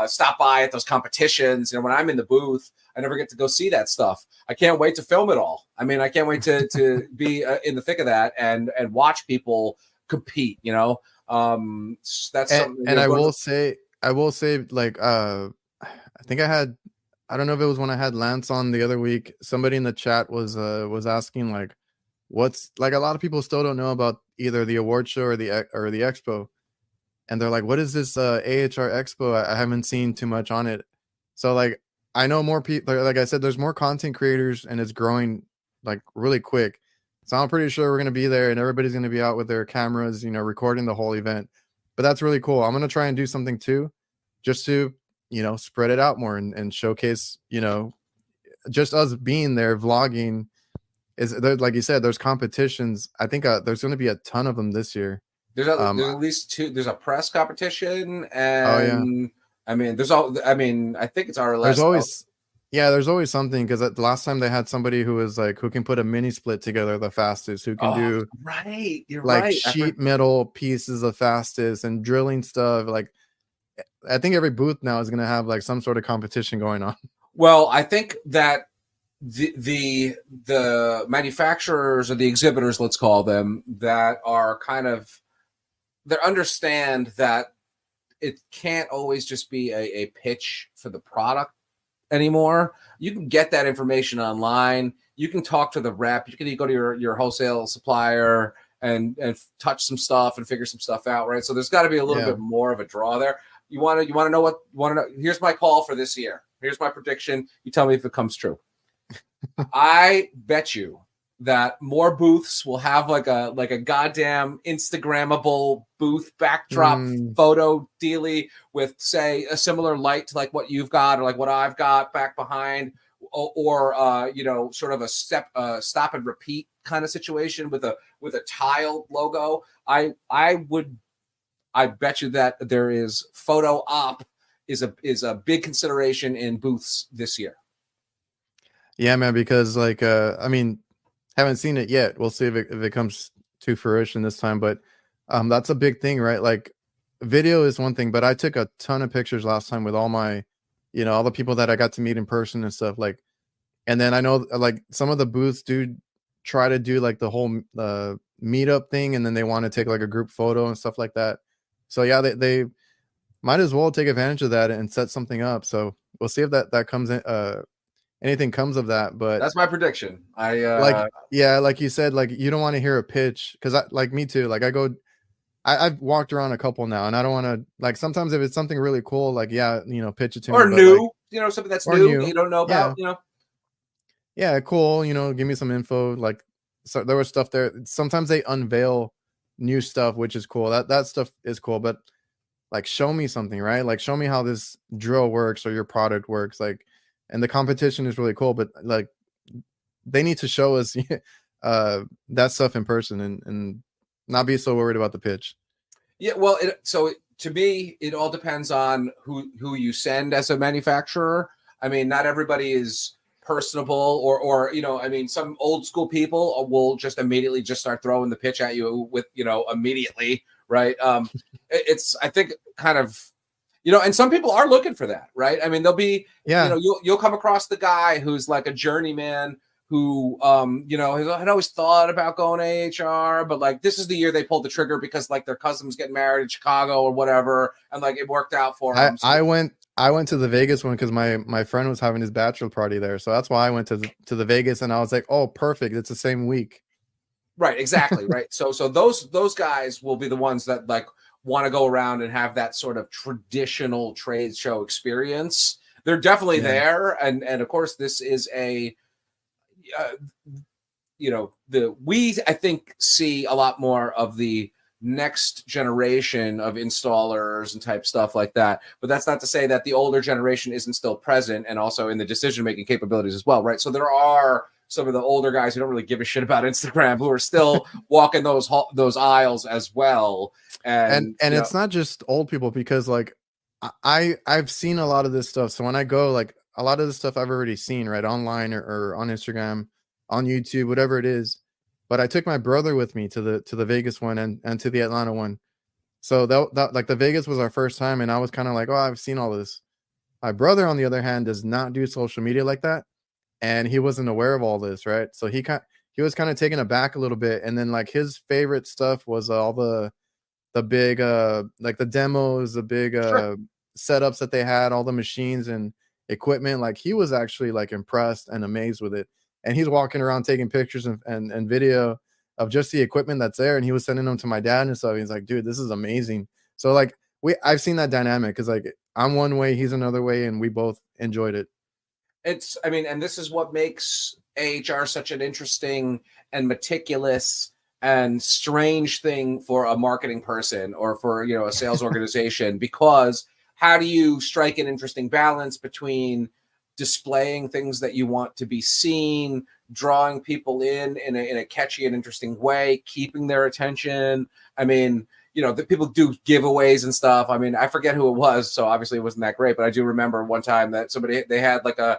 Stop by at those competitions. When I'm in the booth, I never get to go see that stuff. I can't wait to film it all. I mean, I can't wait to be in the thick of that and watch people compete, that's something. And I will say, I will say, like, I think I don't know if it was when I had Lance on the other week. Somebody in the chat was asking, like, what's, like, a lot of people still don't know about either the award show or the expo, and they're like, what is this AHR expo? I haven't seen too much on it. So, like, I know more people, like I said, there's more content creators and it's growing like really quick. So I'm pretty sure we're going to be there and everybody's going to be out with their cameras, you know, recording the whole event. But that's really cool. I'm going to try and do something too, just to, you know, spread it out more and showcase, you know, just us being there vlogging. Is there, like you said, there's competitions. I think there's going to be a ton of them this year. There's at least 2. There's a press competition, and oh yeah, I mean, I think it's our last. There's always something, because the last time they had somebody who was like, who can put a mini split together the fastest, who can do right, you're like right, sheet metal pieces the fastest and drilling stuff. Like, I think every booth now is going to have like some sort of competition going on. Well, I think that the manufacturers or the exhibitors, let's call them, that are kind of, they understand that it can't always just be a pitch for the product anymore. You can get that information online. You can talk to the rep. You can go to your wholesale supplier and touch some stuff and figure some stuff out, right? So there's got to be a little bit more of a draw there. You want to know. Here's my call for this year. Here's my prediction. You tell me if it comes true. I bet you that more booths will have like a goddamn Instagrammable booth backdrop photo dealy with, say, a similar light to like what you've got or like what I've got back behind, or you know, sort of a stop and repeat kind of situation with a tiled logo. I bet you that there is photo op is a big consideration in booths this year. Yeah, man, because like I mean, haven't seen it yet. We'll see if it comes to fruition this time, but that's a big thing, right? Like, video is one thing, but I took a ton of pictures last time with all my, you know, all the people that I got to meet in person and stuff, like, and then I know like some of the booths do try to do like the whole meetup thing, and then they want to take like a group photo and stuff like that. So yeah, they might as well take advantage of that and set something up. So we'll see if that comes in, anything comes of that. But that's my prediction. Like, yeah, like you said, like, you don't want to hear a pitch, because like me too, like I've walked around a couple now, and I don't want to, like, sometimes if it's something really cool, like, yeah, you know, pitch it to or me, new, like, you know, something that's new that you don't know about, you know. Yeah, cool, you know, give me some info. Like, so there was stuff there. Sometimes they unveil new stuff, which is cool. That stuff is cool, but like, show me something, right? Like, show me how this drill works or your product works, like. And the competition is really cool, but like, they need to show us that stuff in person, and not be so worried about the pitch. Yeah, well, to me, it all depends on who you send as a manufacturer. I mean, not everybody is personable, or you know, I mean, some old school people will just immediately just start throwing the pitch at you with, you know, immediately, right? It's, I think, kind of, you know, and some people are looking for that, right? I mean, they'll be, you know, you'll come across the guy who's like a journeyman who, you know, had always thought about going AHR, but like, this is the year they pulled the trigger because like their cousin was getting married in Chicago or whatever, and like it worked out for him. I went to the Vegas one because my friend was having his bachelor party there, so that's why I went to the Vegas, and I was like, oh, perfect, it's the same week. Right, exactly, right. So those guys will be the ones that like want to go around and have that sort of traditional trade show experience. They're definitely there, and of course this is a you know, I think see a lot more of the next generation of installers and type stuff like that, but that's not to say that the older generation isn't still present and also in the decision-making capabilities as well, right? So there are some of the older guys who don't really give a shit about Instagram who are still walking those aisles as well. And it's not just old people, because like I've seen a lot of this stuff. So when I go, like, a lot of the stuff I've already seen, right, online or on Instagram, on YouTube, whatever it is. But I took my brother with me to the Vegas one and to the Atlanta one. So that like, the Vegas was our first time, and I was kind of like, oh, I've seen all this. My brother, on the other hand, does not do social media like that, and he wasn't aware of all this, right? So he was kind of taken aback a little bit, and then like his favorite stuff was all the big like the demos, the big setups that they had, all the machines and equipment. Like he was actually like impressed and amazed with it. And he's walking around taking pictures and video of just the equipment that's there. And he was sending them to my dad and stuff. He's like, dude, this is amazing. So like I've seen that dynamic because like I'm one way, he's another way, and we both enjoyed it. I mean, and this is what makes AHR such an interesting and meticulous and strange thing for a marketing person or for, a sales organization, because how do you strike an interesting balance between displaying things that you want to be seen, drawing people in a catchy and interesting way, keeping their attention? I mean, the people do giveaways and stuff. I mean, I forget who it was, so obviously it wasn't that great, but I do remember one time that they had like a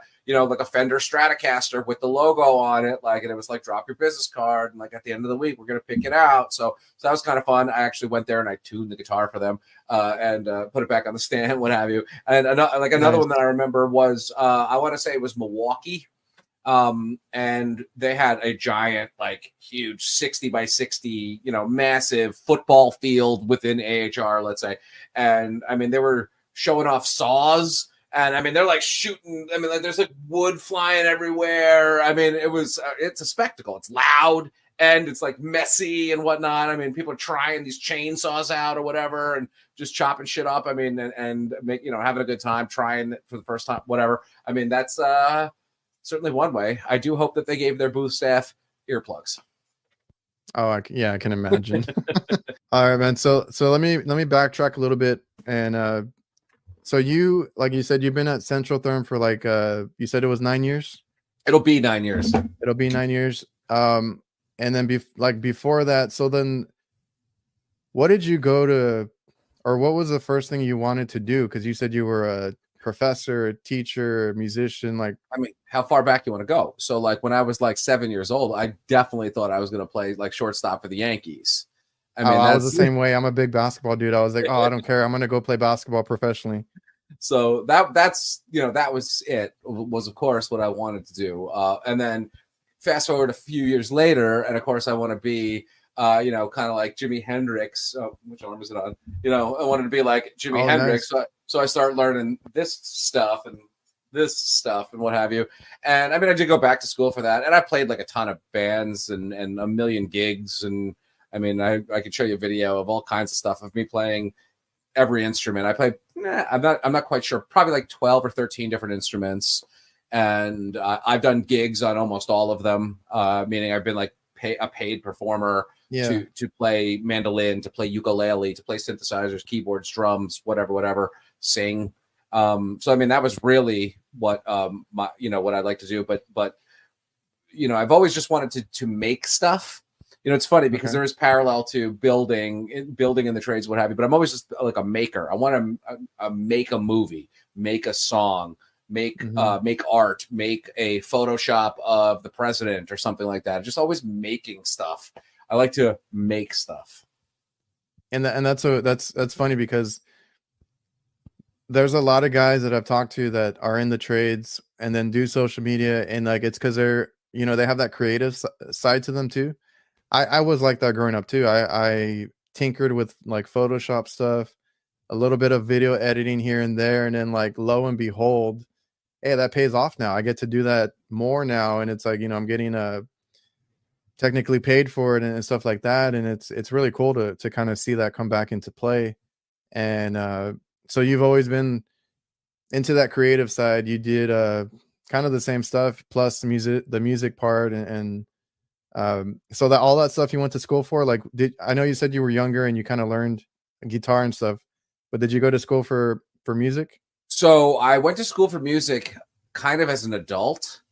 Fender Stratocaster with the logo on it, and it was like, drop your business card, and like at the end of the week we're gonna pick it out. So that was kind of fun. I actually went there and I tuned the guitar for them and put it back on the stand, what have you. And another one that I remember was I want to say it was Milwaukee. And they had a giant, like huge 60 by 60, massive football field within AHR, let's say. And I mean, they were showing off saws, and I mean, they're like shooting. I mean, like there's like wood flying everywhere. I mean, it's a spectacle. It's loud and it's like messy and whatnot. I mean, people are trying these chainsaws out or whatever and just chopping shit up. I mean, and make, having a good time trying it for the first time, whatever. I mean, that's, certainly one way. I do hope that they gave their booth staff earplugs. Oh, I can imagine. All right, man. So let me backtrack a little bit. And so you, like you said, you've been at Centrotherm for like you said it was 9 years. It'll be 9 years. It'll be 9 years. And then before that, so then what did you go to, or what was the first thing you wanted to do? Because you said you were a professor, a teacher, a musician. Like, I mean, how far back you want to go? So like when I was like 7 years old, I definitely thought I was going to play like shortstop for the Yankees. I mean, I was the same way. I'm a big basketball dude. I was like, I don't care. I'm going to go play basketball professionally. So that's, that was it, was of course what I wanted to do. And then fast forward a few years later, and of course I want to be, kind of like Jimi Hendrix. Which arm is it on? I wanted to be like Jimi Hendrix. Nice. So I started learning this stuff and what have you. And I mean, I did go back to school for that. And I played like a ton of bands and a million gigs. And I mean, I could show you a video of all kinds of stuff of me playing every instrument. I played, I'm not quite sure, probably like 12 or 13 different instruments. And I've done gigs on almost all of them, meaning I've been like a paid performer. Yeah. To play mandolin, to play ukulele, to play synthesizers, keyboards, drums, whatever, sing. So I mean, that was really what what I'd like to do. But I've always just wanted to make stuff. It's funny because there is parallel to building in the trades, what have you. But I'm always just like a maker. I want to make a movie, make a song, make art, make a Photoshop of the president or something like that. Just always making stuff. I like to make stuff. And that's funny because there's a lot of guys that I've talked to that are in the trades and then do social media, and like it's because they're they have that creative side to them too. I was like that growing up too. I tinkered with like Photoshop stuff, a little bit of video editing here and there, and then like lo and behold, hey, that pays off now. I get to do that more now, and it's like I'm getting technically paid for it and stuff like that, and it's really cool to kind of see that come back into play. And so you've always been into that creative side. You did kind of the same stuff plus the music part, and so that all that stuff you went to school for. Like, I know you said you were younger and you kind of learned guitar and stuff, but did you go to school for music? So I went to school for music kind of as an adult.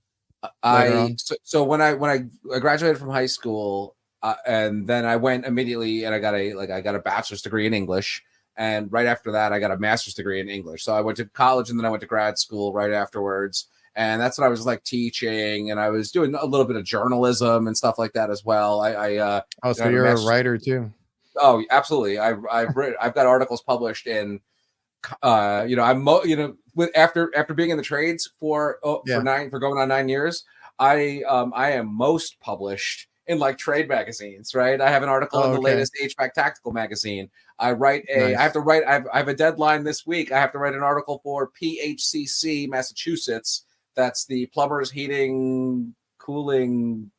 So when I graduated from high school, and then I went immediately and I got a bachelor's degree in English, and right after that I got a master's degree in English. So I went to college and then I went to grad school right afterwards, and that's what I was like teaching, and I was doing a little bit of journalism and stuff like that as well. So you're a writer too? Oh, absolutely. I've got articles published in. After being in the trades for going on 9 years, I am most published in like trade magazines, right? I have an article in the latest HVAC Tactical magazine. I write Nice. I have to write. I have a deadline this week. I have to write an article for PHCC Massachusetts. That's the Plumbers Heating Cooling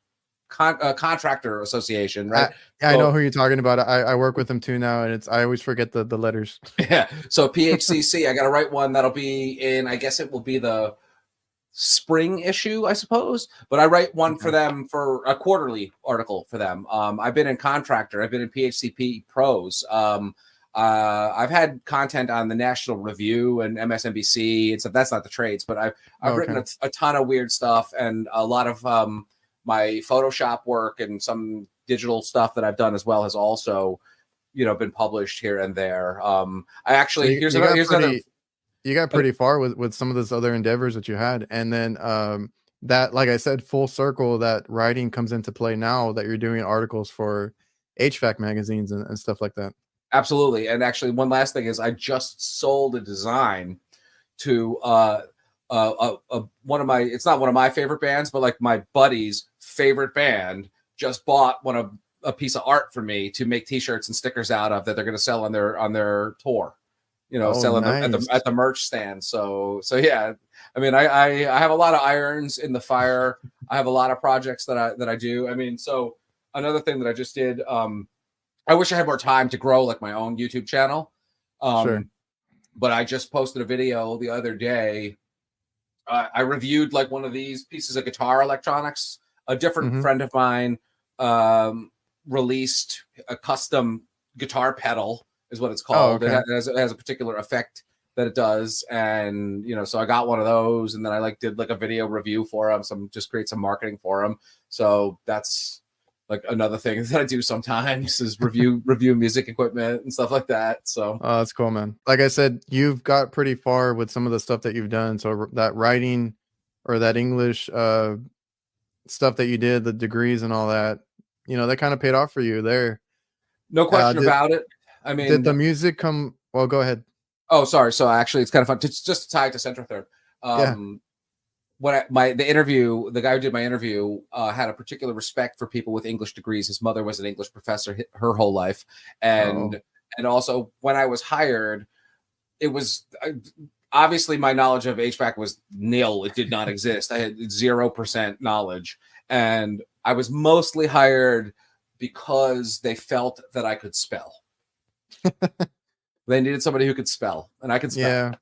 Contractor Association, right? I know who you're talking about. I work with them too now, and I always forget the letters. Yeah. So PHCC, I got to write one that'll be in. I guess it will be the spring issue, I suppose. But I write one for them, for a quarterly article for them. I've been in Contractor. I've been in PHCP Pros. I've had content on the National Review and MSNBC and stuff. That's not the trades, but I've written a ton of weird stuff, and a lot of my Photoshop work and some digital stuff that I've done as well has also, been published here and there. I actually you got pretty far with some of those other endeavors that you had, and then that, like I said, full circle, that writing comes into play now that you're doing articles for HVAC magazines and stuff like that. Absolutely. And actually, one last thing is I just sold a design to one of my, it's not one of my favorite bands, but like my buddy's favorite band just bought a piece of art for me to make t-shirts and stickers out of that they're going to sell on their tour, selling nice. at the merch stand. So yeah, I mean, I have a lot of irons in the fire. I have a lot of projects that I do. I mean, so another thing that I just did, I wish I had more time to grow like my own YouTube channel. Sure. But I just posted a video the other day. I reviewed like one of these pieces of guitar electronics. A different friend of mine released a custom guitar pedal, is what it's called. Oh, okay. It has a particular effect that it does, and so I got one of those, and then I did a video review for him. Just create some marketing for him. So that's like another thing that I do sometimes is review music equipment and stuff like that. So that's cool, man. Like I said, you've got pretty far with some of the stuff that you've done. So that writing or that English stuff that you did, the degrees and all that, that kind of paid off for you there. No question about it. I mean, did the music come? Well, go ahead. Oh, sorry. So actually, it's kind of fun just to tie it to Centrotherm. The guy who did my interview had a particular respect for people with English degrees. His mother was an English professor her whole life, and also when I was hired, it was obviously my knowledge of HVAC was nil. It did not exist. I had 0% knowledge, and I was mostly hired because they felt that I could spell. They needed somebody who could spell, and I could spell. Yeah.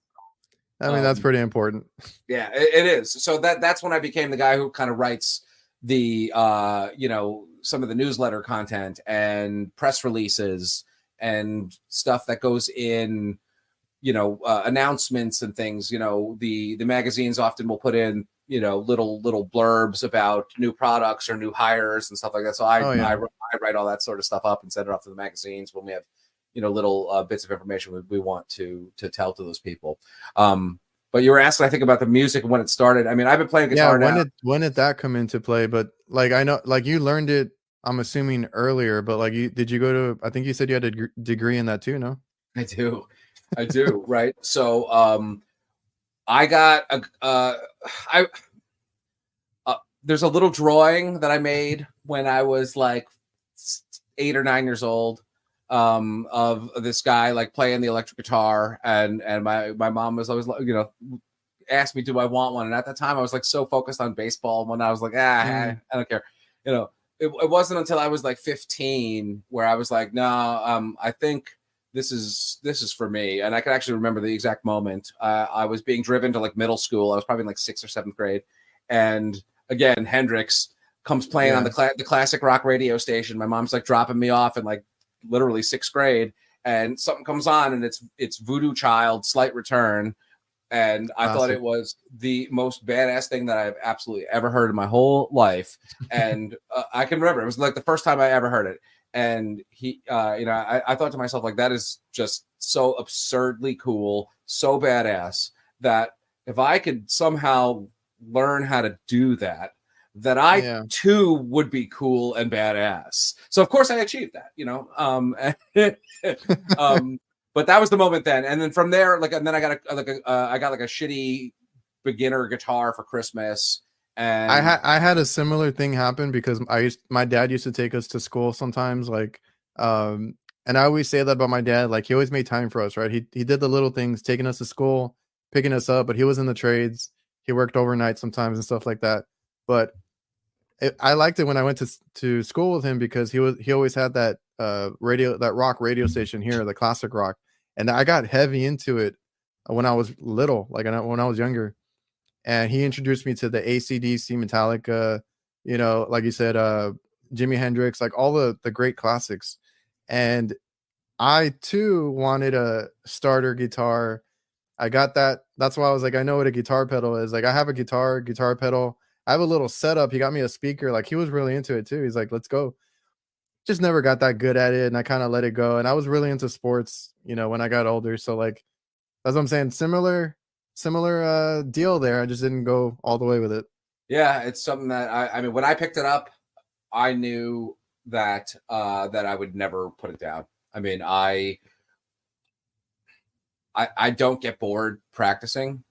I mean, that's pretty important. Yeah, it is. So that's when I became the guy who kind of writes the, some of the newsletter content and press releases and stuff that goes in, announcements and things. The magazines often will put in, little blurbs about new products or new hires and stuff like that. So I write all that sort of stuff up and send it off to the magazines when we have little bits of information we want to tell to those people. But you were asking, I think, about the music and when it started. I mean, I've been playing guitar now. When did that come into play? But I know, you learned it, I'm assuming earlier, but did you go to, I think you said you had a degree in that too, no? I do. Right. So I got there's a little drawing that I made when I was like 8 or 9 years old. Of this guy playing the electric guitar, and my mom was always asked me, do I want one? And at that time I was so focused on baseball, when I was I don't care. It wasn't until I was 15 where I was no, I think this is for me. And I can actually remember the exact moment. I was being driven to middle school. I was probably in 6th or 7th grade, and again Hendrix comes playing on the classic rock radio station. My mom's dropping me off in literally 6th grade, and something comes on, and it's Voodoo Child, Slight Return, and I thought it was the most badass thing that I've absolutely ever heard in my whole life. And I can remember it was the first time I ever heard it, and I thought to myself, that is just so absurdly cool, so badass, that if I could somehow learn how to do that I too would be cool and badass. So of course I achieved that, but that was the moment then. And then from there, and then I got a shitty beginner guitar for Christmas. And I had a similar thing happen because my dad used to take us to school sometimes, And I always say that about my dad. Like, he always made time for us, right? He did the little things, taking us to school, picking us up, but he was in the trades. He worked overnight sometimes and stuff like that. But I liked it when I went to school with him because he always had that radio, that rock radio station here, the classic rock, and I got heavy into it when I was little, like when I was younger. And he introduced me to the AC/DC, Metallica, like you said, Jimi Hendrix, like all the great classics. And I too wanted a starter guitar. I got that. That's why I was like, I know what a guitar pedal is. Like, I have a guitar pedal. I have a little setup. He got me a speaker. Like, he was really into it too. He's like, let's go. Just never got that good at it, and I kind of let it go. And I was really into sports, when I got older. So like, that's what I'm saying. Similar deal there. I just didn't go all the way with it. Yeah, it's something that I mean, when I picked it up, I knew that that I would never put it down. I mean, I don't get bored practicing,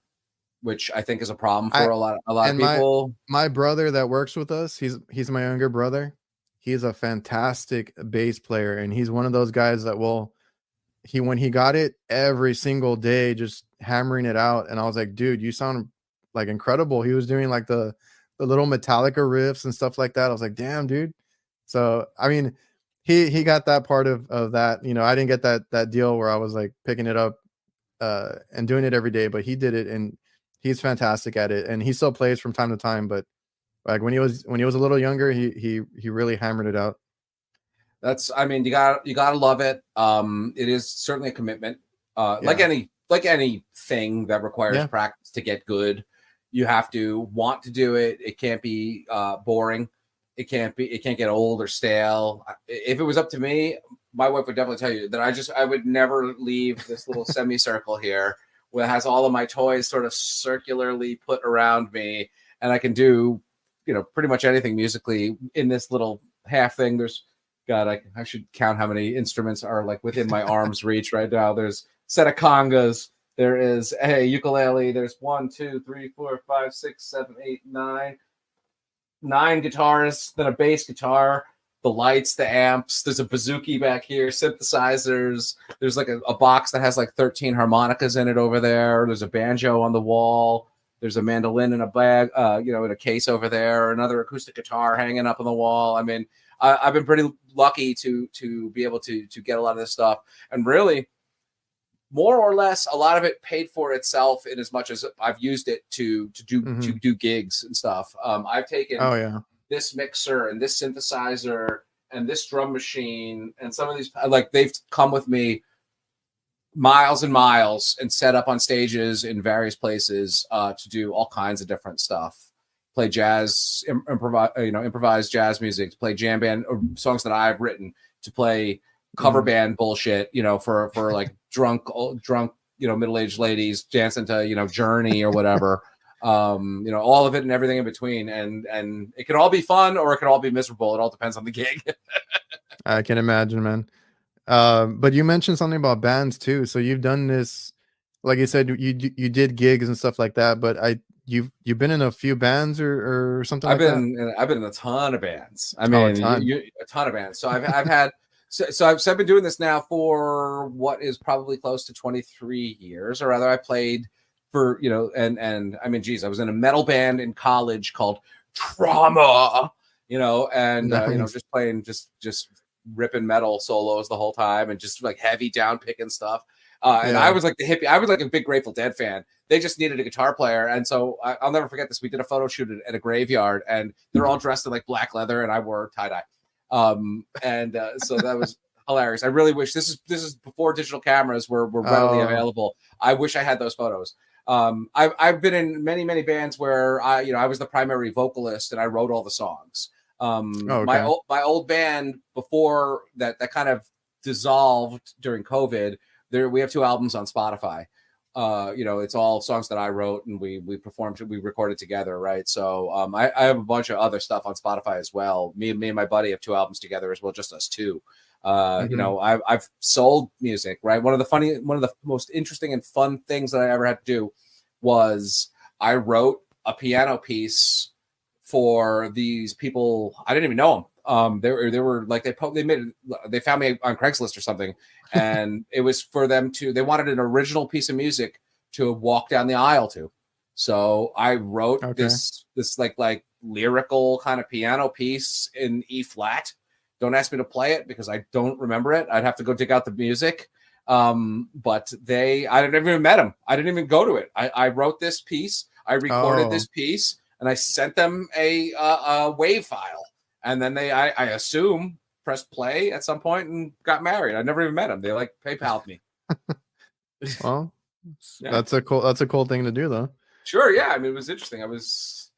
which I think is a problem for a lot of people. My brother that works with us, he's my younger brother. He's a fantastic bass player, and he's one of those guys that when he got it every single day, just hammering it out. And I was like, dude, you sound like incredible. He was doing like the little Metallica riffs and stuff like that. I was like, damn, dude. So, I mean, he got that part of that. I didn't get that deal where I was like picking it up and doing it every day, but he did it, and he's fantastic at it. And he still plays from time to time, but like when he was a little younger, he really hammered it out. I mean, you gotta love it. It is certainly a commitment. Like anything that requires practice to get good, you have to want to do it. It can't be boring. It can't get old or stale. If it was up to me, my wife would definitely tell you that I would never leave this little semicircle here where it has all of my toys sort of circularly put around me, and I can do, pretty much anything musically in this little half thing. There's, God, I should count how many instruments are like within my arm's reach right now. There's a set of congas. There is a ukulele. There's 1, 2, 3, 4, 5, 6, 7, 8, 9 guitars, then a bass guitar, the lights, the amps. There's a bouzouki back here, synthesizers. There's like a box that has like 13 harmonicas in it over there. There's a banjo on the wall. There's a mandolin in a bag, in a case over there. Another acoustic guitar hanging up on the wall. I mean, I've been pretty lucky to be able to get a lot of this stuff, and really, more or less, a lot of it paid for itself in as much as I've used it to do gigs and stuff. I've taken this mixer and this synthesizer and this drum machine and some of these, like, they've come with me miles and miles and set up on stages in various places to do all kinds of different stuff. Play jazz, improvise jazz music, to play jam band or songs that I've written, to play cover band bullshit, for like drunk, middle-aged ladies dancing to, Journey or whatever. All of it and everything in between. And it can all be fun or it can all be miserable. It all depends on the gig. I can imagine, man. But you mentioned something about bands too. So you've done this, like you said, you did gigs and stuff like that, but you've been in a few bands or something I've been in a ton of bands. I mean, a ton of bands. So I've had, so I've been doing this now for what is probably close to 23 years, or rather I played for, and I mean, geez, I was in a metal band in college called Trauma, and, Nice. just playing, just ripping metal solos the whole time and just like heavy down picking stuff. And I was like the hippie. I was like a big Grateful Dead fan. They just needed a guitar player. And so I'll never forget this. We did a photo shoot at a graveyard, and they're all dressed in like black leather, and I wore tie-dye. So that was hilarious. I really wish this is before digital cameras were readily available. I wish I had those photos. I've been in many, many bands where I was the primary vocalist and I wrote all the songs. My old band before that kind of dissolved during COVID. We have 2 albums on Spotify. It's all songs that I wrote and we recorded together, right? So I have a bunch of other stuff on Spotify as well. Me and my buddy have 2 albums together as well, just us 2. I've sold music, right? One of the most interesting and fun things that I ever had to do was I wrote a piano piece for these people. I didn't even know them. They were like they found me on Craigslist or something, and it was for them to. They wanted an original piece of music to walk down the aisle to. So I wrote this like lyrical kind of piano piece in E flat. Don't ask me to play it because I don't remember it. I'd have to go dig out the music. But I didn't even met them. I didn't even go to it. I wrote this piece. I recorded this piece, and I sent them a WAV file. And then I assume, pressed play at some point and got married. I never even met them. They like PayPal'd me. Well, that's a cool thing to do, though. Sure, yeah. I mean, it was interesting. It was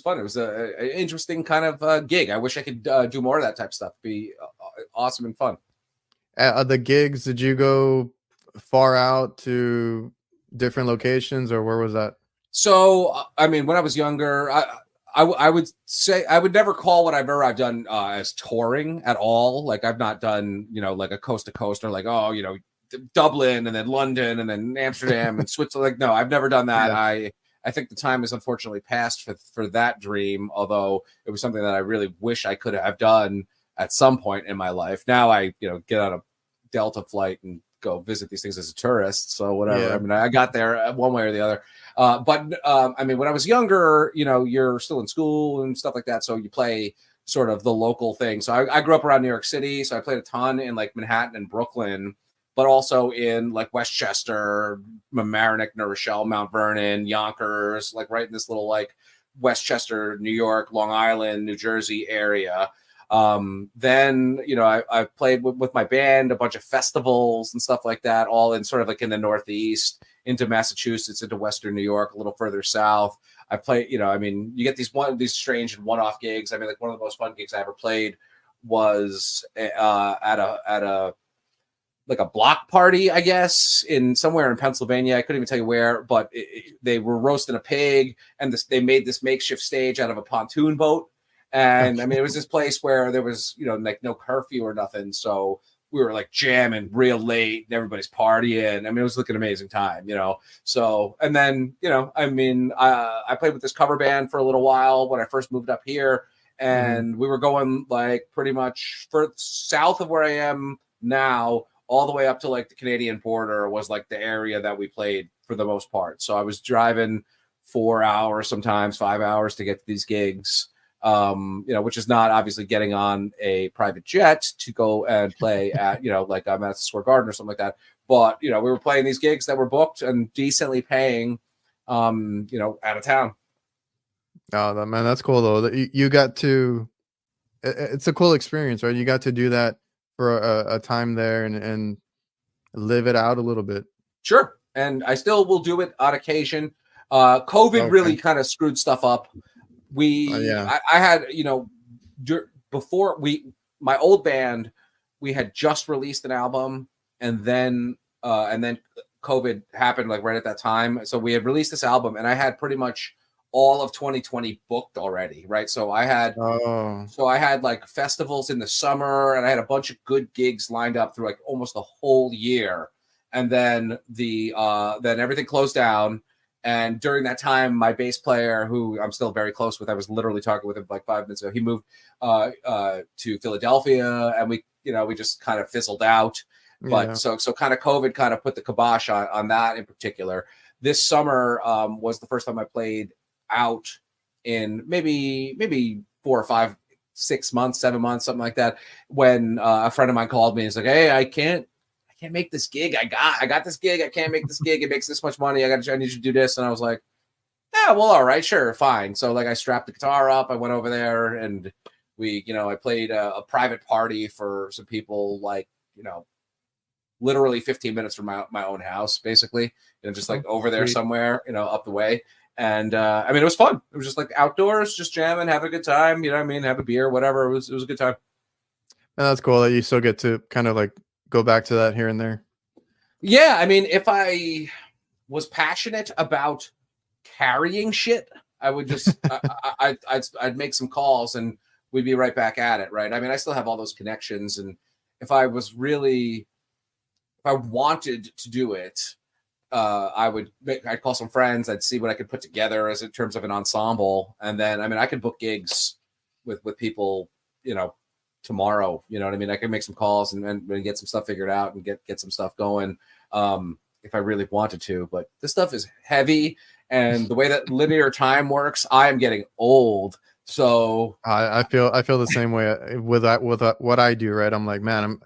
fun. It was an interesting kind of gig. I wish I could do more of that type of stuff. Be awesome and fun. The gigs, did you go far out to different locations, or where was that? So, I mean, when I was younger, I would say I would never call whatever I've done as touring at all. Like I've not done, like a coast to coast or like, Dublin and then London and then Amsterdam and Switzerland. Like, no, I've never done that. Yeah. I think the time is unfortunately past for that dream, although it was something that I really wish I could have done at some point in my life. Now I, get on a Delta flight and go visit these things as a tourist. So whatever. Yeah. I mean, I got there one way or the other. But I mean, when I was younger, you're still in school and stuff like that. So you play sort of the local thing. So I grew up around New York City. So I played a ton in like Manhattan and Brooklyn, but also in like Westchester, Mamaroneck, New Rochelle, Mount Vernon, Yonkers, like right in this little like Westchester, New York, Long Island, New Jersey area. Then, I played with my band, a bunch of festivals and stuff like that, all in sort of like in the Northeast, into Massachusetts, into Western New York, a little further south. I play, you get these strange and one-off gigs. I mean, like one of the most fun gigs I ever played was at a like a block party, I guess, somewhere in Pennsylvania. I couldn't even tell you where, but they were roasting a pig, and they made this makeshift stage out of a pontoon boat. And I mean, it was this place where there was, like no curfew or nothing. So we were like jamming real late and everybody's partying. I mean, it was like an amazing time, So, and then, I played with this cover band for a little while when I first moved up here. And we were going like pretty much south of where I am now, all the way up to like the Canadian border was like the area that we played for the most part. So I was driving 4 hours, sometimes 5 hours to get to these gigs. Which is not obviously getting on a private jet to go and play at, like I'm at Square Garden or something like that. But, we were playing these gigs that were booked and decently paying, out of town. Oh, man, that's cool though. That you got to, it's a cool experience, right? You got to do that for a time there and live it out a little bit. Sure. And I still will do it on occasion. COVID really kind of screwed stuff up. I had, before my old band, we had just released an album and then COVID happened like right at that time. So we had released this album and I had pretty much all of 2020 booked already. Right. So I had like festivals in the summer and I had a bunch of good gigs lined up through like almost the whole year. And then then everything closed down. And during that time, my bass player, who I'm still very close with, I was literally talking with him like 5 minutes ago. He moved to Philadelphia, and we just kind of fizzled out. But so kind of COVID kind of put the kibosh on that in particular. This summer was the first time I played out in maybe 4 or 5, 6 months, 7 months, something like that. When a friend of mine called me and was like, "Hey, I can't make this gig. I got this gig. I can't make this gig. It makes this much money. I need you to do this." And I was like, "Yeah, well, all right, sure, fine." So like I strapped the guitar up. I went over there and we, I played a private party for some people, like, literally 15 minutes from my own house, basically, just like over there somewhere, up the way. And it was fun. It was just like outdoors, just jamming, having a good time. Have a beer, whatever. It was a good time. And that's cool that you still get to kind of like go back to that here and there. Yeah, if I was passionate about carrying shit, I would just I'd make some calls and we'd be right back at it, right? I still have all those connections, and if I wanted to do it, I'd call some friends, I'd see what I could put together as in terms of an ensemble, and then I could book gigs with people, tomorrow. You know what I mean? I can make some calls and get some stuff figured out and get some stuff going if I really wanted to. But this stuff is heavy, and the way that linear time works, I am getting old. So I feel the same way with what I do. Right, I'm like, man, I'm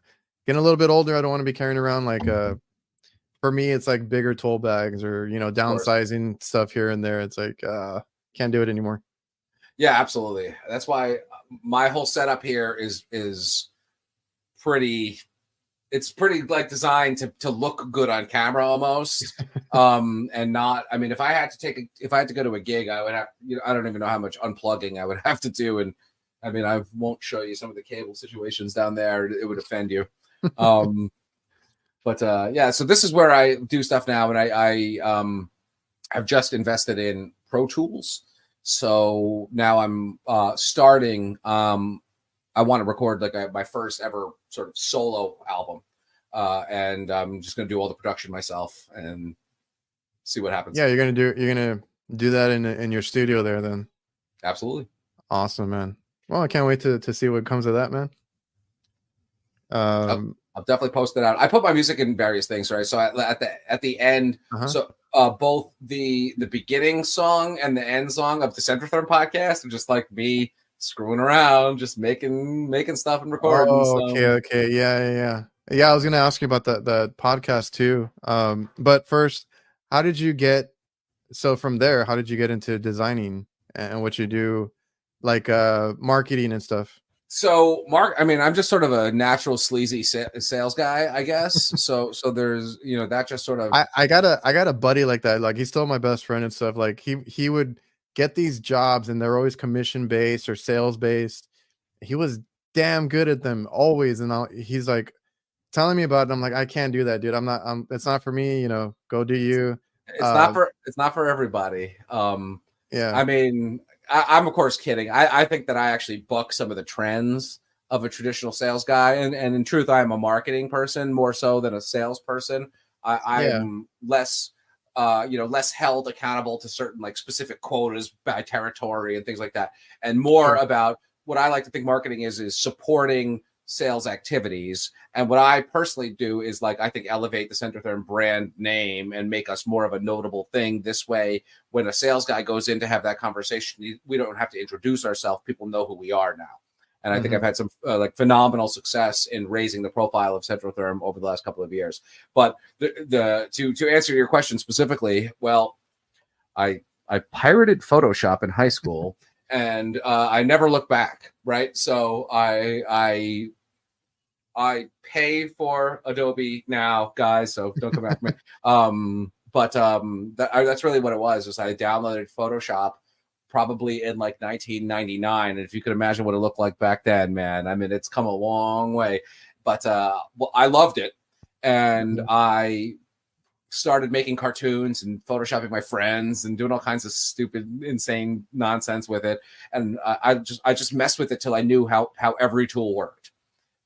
getting a little bit older. I don't want to be carrying around like for me, it's like bigger tool bags or downsizing stuff here and there. It's like can't do it anymore. Yeah, absolutely. That's why my whole setup here is pretty. It's pretty like designed to look good on camera almost, and not. I mean, if I had to go to a gig, I would have. I don't even know how much unplugging I would have to do, and I mean, I won't show you some of the cable situations down there. It would offend you. But yeah, so this is where I do stuff now, and I've just invested in Pro Tools. So now I'm starting. I want to record like my first ever sort of solo album, and I'm just going to do all the production myself and see what happens. Yeah, you're gonna do that in your studio there then. Absolutely. Awesome, man. Well, I can't wait to see what comes of that, man. I'll definitely post it out. I put my music in various things, right? So at the end, so both the beginning song and the end song of the Centrotherm podcast are just like me screwing around, just making stuff and recording. Oh, okay, yeah. I was gonna ask you about the podcast too. But first, how did you get? So from there, how did you get into designing and what you do, like marketing and stuff? So Mark, I mean, I'm just sort of a natural sleazy sales guy, I guess. So there's, that just sort of. I got a buddy like that. Like he's still my best friend and stuff. Like he would get these jobs and they're always commission based or sales based. He was damn good at them always. And he's like telling me about it. I'm like, I can't do that, dude. It's not for me. Go do you. It's not for everybody. Yeah. I mean, I'm of course kidding. I think that I actually buck some of the trends of a traditional sales guy, and in truth, I am a marketing person more so than a salesperson. I'm less, less held accountable to certain like specific quotas by territory and things like that, and more about what I like to think marketing is supporting sales activities. And what I personally do is like, I think elevate the Centrotherm brand name and make us more of a notable thing. This way, when a sales guy goes in to have that conversation, we don't have to introduce ourselves. People know who we are now. And I think I've had some like phenomenal success in raising the profile of Centrotherm over the last couple of years. But to answer your question specifically, well, I pirated Photoshop in high school and I never looked back. Right. So I pay for Adobe now, guys, so don't come back to me. That's really what it was I downloaded Photoshop probably in like 1999. And if you could imagine what it looked like back then, man, I mean, it's come a long way. But I loved it. And I started making cartoons and photoshopping my friends and doing all kinds of stupid, insane nonsense with it. And I just messed with it till I knew how every tool worked.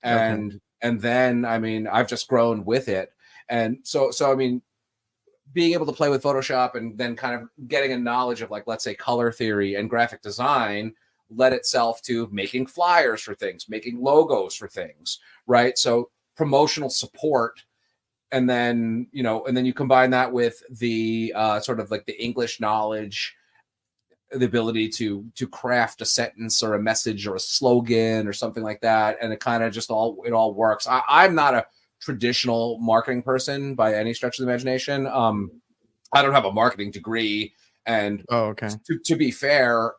And then, I mean, I've just grown with it. And so, I mean, being able to play with Photoshop and then kind of getting a knowledge of like, let's say color theory and graphic design led itself to making flyers for things, making logos for things, right? So promotional support. And then, you combine that with the sort of like the English knowledge, the ability to craft a sentence or a message or a slogan or something like that. And it kind of just all works. I'm not a traditional marketing person by any stretch of the imagination. I don't have a marketing degree. And to be fair,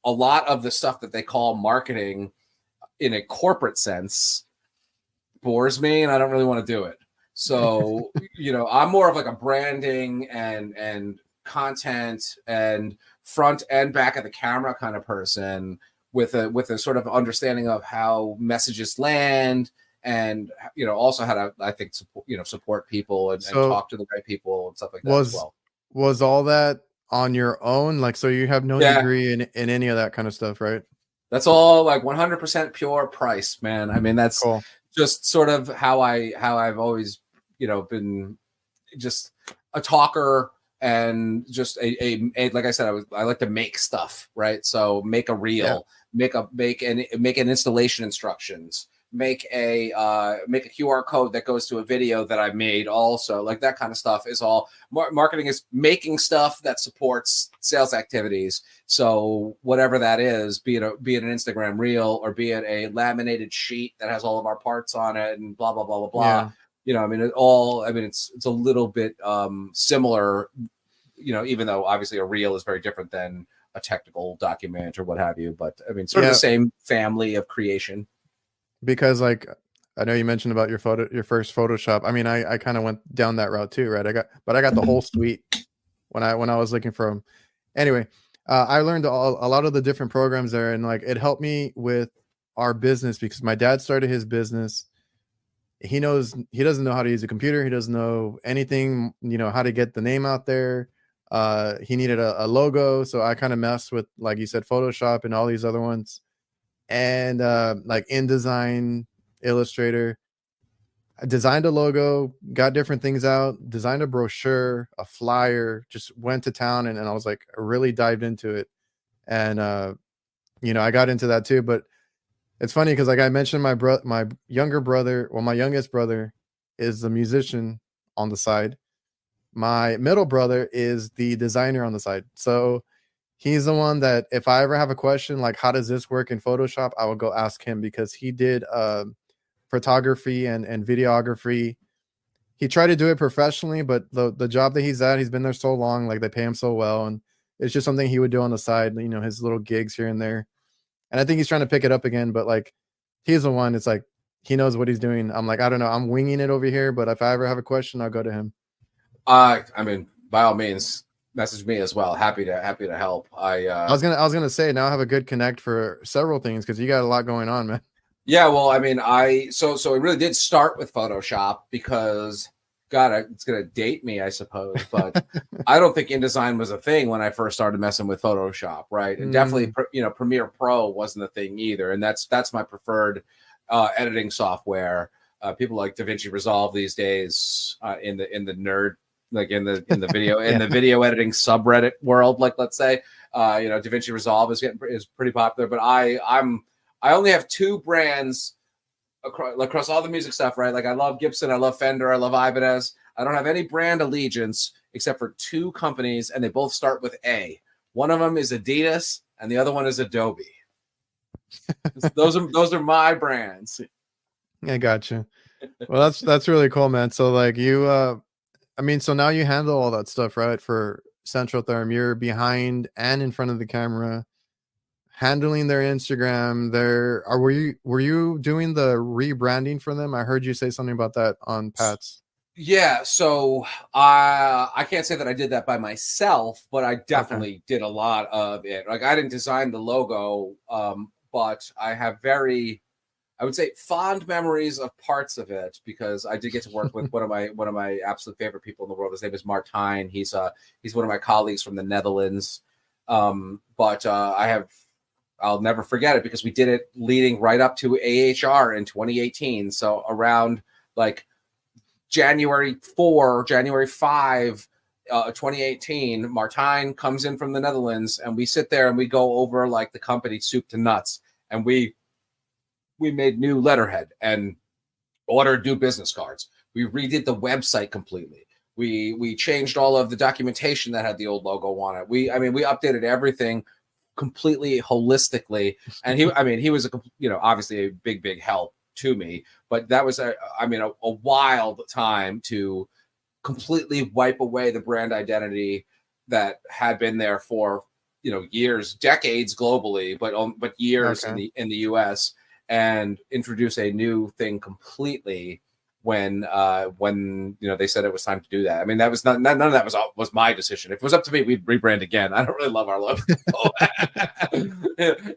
a lot of the stuff that they call marketing in a corporate sense bores me and I don't really want to do it. So, I'm more of like a branding and content and front and back of the camera kind of person with a sort of understanding of how messages land and, also how to, I think, support people and talk to the right people and stuff like that as well. Was all that on your own? Like, so you have no degree in any of that kind of stuff, right? That's all like 100% pure Pryce, man. I mean, that's cool. Just sort of how I've always, been just a talker and just a like I said, I like to make stuff, right? So make a reel, make an installation instructions, make a QR code that goes to a video that I made. Also, like that kind of stuff is all marketing is making stuff that supports sales activities. So whatever that is, be it an Instagram reel or be it a laminated sheet that has all of our parts on it and blah blah blah blah blah. Yeah. You know, I mean, it's a little bit similar, you know, even though obviously a reel is very different than a technical document or what have you. But I mean, sort of the same family of creation. Because like I know you mentioned about your first Photoshop. I mean, I kind of went down that route too, right? I got the whole suite when I was looking for them. Anyway, I learned a lot of the different programs there, and like it helped me with our business because my dad started his business. He doesn't know how to use a computer. He doesn't know anything, you know, how to get the name out there. He needed a logo. So I kind of messed with, like you said, Photoshop and all these other ones. And like InDesign, Illustrator. I designed a logo, got different things out, designed a brochure, a flyer, just went to town and I was like, I really dived into it. And, you know, I got into that too, but it's funny because like I mentioned, my younger brother, well, my youngest brother is the musician on the side. My middle brother is the designer on the side. So he's the one that if I ever have a question, like how does this work in Photoshop, I will go ask him because he did photography and videography. He tried to do it professionally, but the job that he's at, he's been there so long, like they pay him so well. And it's just something he would do on the side, you know, his little gigs here and there. And I think he's trying to pick it up again, but like he's the one, it's like he knows what he's doing. I'm like, I don't know, I'm winging it over here, but if I ever have a question, I'll go to him. I mean, by all means, message me as well. Happy to help. I was gonna say now I have a good connect for several things because you got a lot going on, man. Yeah, well, I mean, so it really did start with Photoshop because God, it's gonna date me, I suppose, but I don't think InDesign was a thing when I first started messing with Photoshop, right? And definitely, you know, Premiere Pro wasn't a thing either, and that's my preferred editing software. People like DaVinci Resolve these days in the nerd, like in the video in the video editing subreddit world, like let's say, you know, DaVinci Resolve is pretty popular, but I only have two brands across all the music stuff, right? Like I love Gibson, I love Fender, I love Ibanez. I don't have any brand allegiance except for two companies, and they both start with A. One of them is Adidas, and the other one is Adobe. those are my brands. I gotcha. Well, that's really cool, man. So like you, I mean, so now you handle all that stuff, right? For Centrotherm, you're behind and in front of the camera, handling their Instagram. Were you doing the rebranding for them? I heard you say something about that on Pat's. Yeah, so I can't say that I did that by myself, but I definitely did a lot of it. Like I didn't design the logo, but I have I would say fond memories of parts of it because I did get to work with one of my absolute favorite people in the world. His name is Martijn. He's one of my colleagues from the Netherlands. But I'll never forget it because we did it leading right up to AHR in 2018. So around like January 5, 2018, Martijn comes in from the Netherlands and we sit there and we go over like the company soup to nuts. And we made new letterhead and ordered new business cards. We redid the website completely. We changed all of the documentation that had the old logo on it. We updated everything completely holistically. And he was obviously a big help to me, but that was a wild time to completely wipe away the brand identity that had been there for, years, decades globally, but years in the US, and introduce a new thing completely when they said it was time to do that. I mean, that was none of that was my decision. If it was up to me, we'd rebrand again. I don't really love our logo.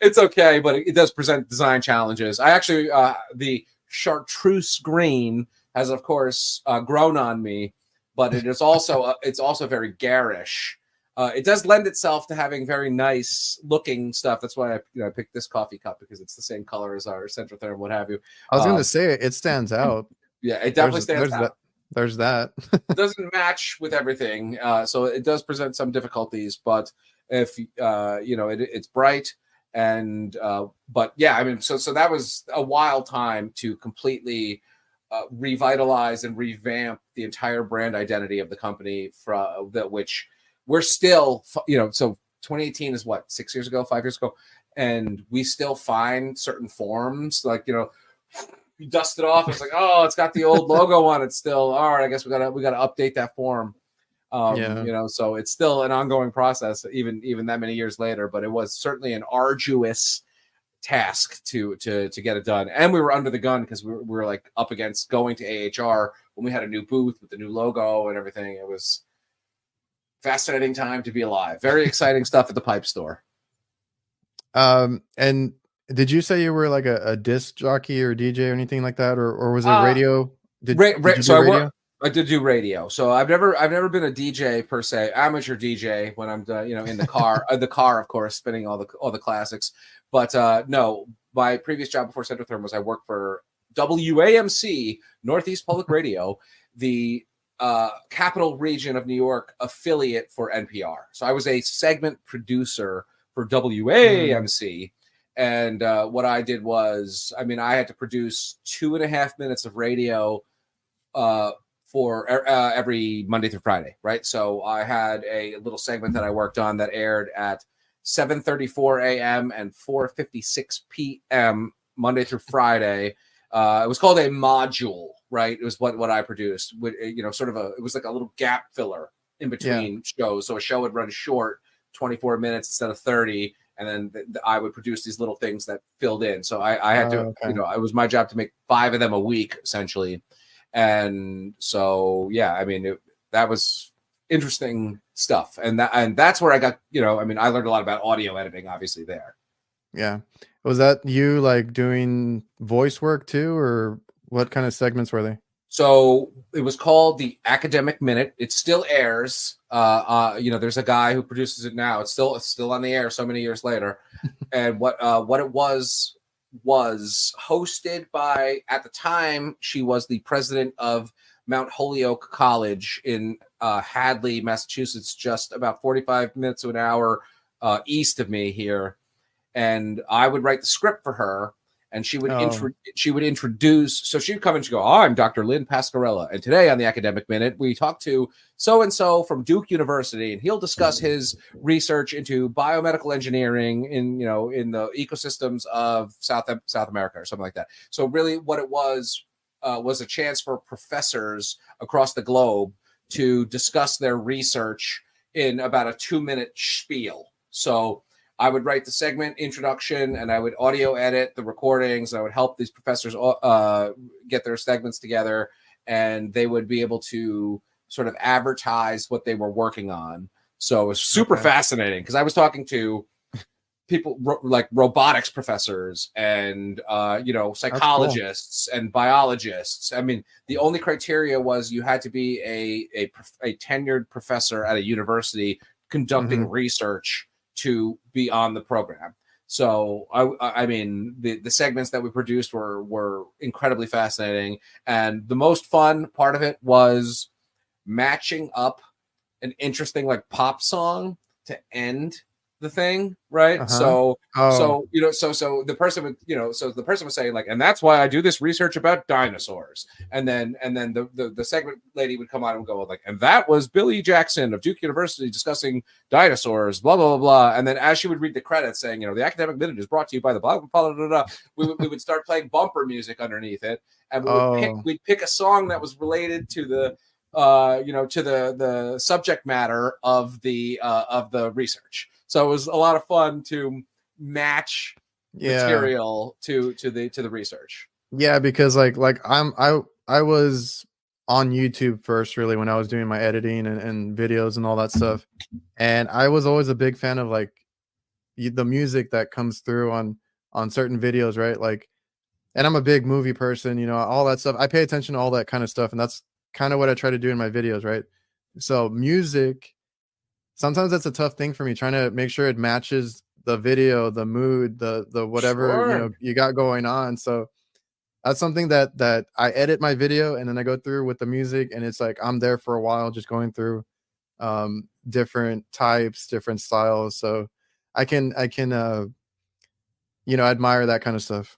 It's okay, but it does present design challenges. I actually the chartreuse green has of course grown on me, but it is also it's also very garish. It does lend itself to having very nice looking stuff. That's why I picked this coffee cup because it's the same color as our Centrotherm, what have you. I was going to say it stands out. Yeah, it definitely stands out. there's that. Doesn't match with everything, so it does present some difficulties. But if it's bright, and but yeah, I mean, so that was a wild time to completely revitalize and revamp the entire brand identity of the company, from that, which we're still, so 2018 is what, 6 years ago, 5 years ago, and we still find certain forms, like, you dust it off. It's like, oh, it's got the old logo on it still. All right, I guess we gotta update that form. So it's still an ongoing process, even that many years later. But it was certainly an arduous task to get it done, and we were under the gun because we were like up against going to AHR when we had a new booth with the new logo and everything. It was fascinating time to be alive. Very exciting stuff at the pipe store. And did you say you were like a disc jockey or DJ or anything like that, or was it radio? Did you do radio? I did do radio. So I've never been a DJ per se, amateur DJ when I'm in the car, of course, spinning all the classics. But no, my previous job before Centrotherm was I worked for WAMC, Northeast Public Radio, the Capital Region of New York affiliate for NPR. So I was a segment producer for WAMC. And what I did was, I had to produce 2.5 minutes of radio for every Monday through Friday, right? So I had a little segment that I worked on that aired at 7:34 a.m. and 4:56 p.m. Monday through Friday. It was called a module, right? It was what I produced. It was like a little gap filler in between shows. So a show would run short, 24 minutes instead of 30. And then I would produce these little things that filled in. So I had to, it was my job to make 5 of them a week, essentially. And so, yeah, that was interesting stuff. And that's where I got, I learned a lot about audio editing, obviously, there. Yeah. Was that you like doing voice work too, or what kind of segments were they? So it was called the Academic Minute. It still airs. There's a guy who produces it now. It's still on the air so many years later. And what it was hosted by, at the time, she was the president of Mount Holyoke College in Hadley, Massachusetts, just about 45 minutes to an hour east of me here. And I would write the script for her. And she would introduce. So she'd come and she'd go, "Oh, I'm Dr. Lynn Pascarella, and today on the Academic Minute, we talk to so and so from Duke University, and he'll discuss his research into biomedical engineering in the ecosystems of South America or something like that." So really, what it was a chance for professors across the globe to discuss their research in about a 2-minute spiel. So I would write the segment introduction, and I would audio edit the recordings. I would help these professors get their segments together, and they would be able to sort of advertise what they were working on. So it was super fascinating because I was talking to people like robotics professors and psychologists and biologists. The only criteria was you had to be a tenured professor at a university conducting research to be on the program. So the segments that we produced were incredibly fascinating, and the most fun part of it was matching up an interesting like pop song to end the thing, right? So the person would, the person was saying like, and that's why I do this research about dinosaurs, and then the segment lady would come on and go like, and that was Billy Jackson of Duke University discussing dinosaurs, blah blah blah blah. And then as she would read the credits saying, the Academic Minute is brought to you by the blah blah blah blah blah, we would start playing bumper music underneath it, and we'd pick a song that was related to the the subject matter of the research. So it was a lot of fun to match material to the research. Yeah, because I was on YouTube first, really, when I was doing my editing and videos and all that stuff, and I was always a big fan of like the music that comes through on certain videos, right? Like, and I'm a big movie person, all that stuff. I pay attention to all that kind of stuff, and that's kind of what I try to do in my videos, right? So music, sometimes that's a tough thing for me, trying to make sure it matches the video, the mood, the whatever you got going on. So That's something that I edit my video and then I go through with the music, and it's like I'm there for a while just going through different types, different styles. So I can admire that kind of stuff.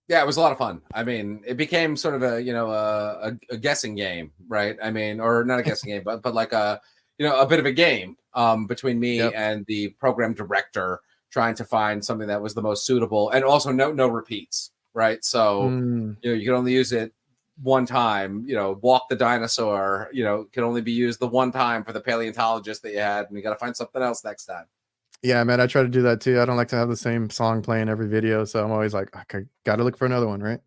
Yeah, it was a lot of fun. I mean, it became sort of a guessing game, right? I mean, or not a guessing game, but like a bit of a game between me Yep. and the program director, trying to find something that was the most suitable, and also no repeats, right? So you can only use it one time. Walk the dinosaur, can only be used the one time for the paleontologist that you had, and you got to find something else next time. Yeah, man, I try to do that too. I don't like to have the same song playing every video, so I'm always like, okay, got to look for another one, right?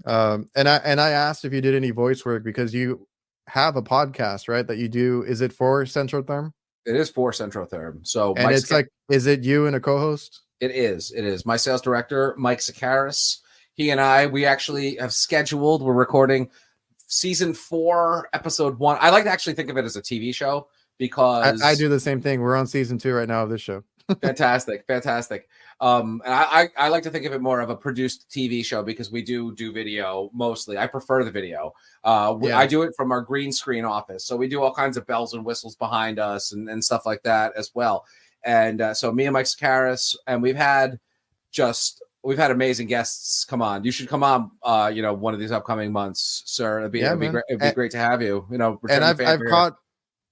And I asked if you did any voice work because you have a podcast, right? That you do. Is it for Centrotherm? It is for Centrotherm. So And it's like, is it you and a co-host? It is. It is. My sales director, Mike Sakaris, he and we actually have scheduled, we're recording season 4, episode 1. I like to actually think of it as a TV show because I do the same thing. We're on season 2 right now of this show. Fantastic. And I like to think of it more of a produced TV show because we do video mostly. I prefer the video. I do it from our green screen office, so we do all kinds of bells and whistles behind us and stuff like that as well. And so me and Mike Sakaris, and we've had amazing guests come on. You should come on one of these upcoming months, sir. It'd be great to have you. And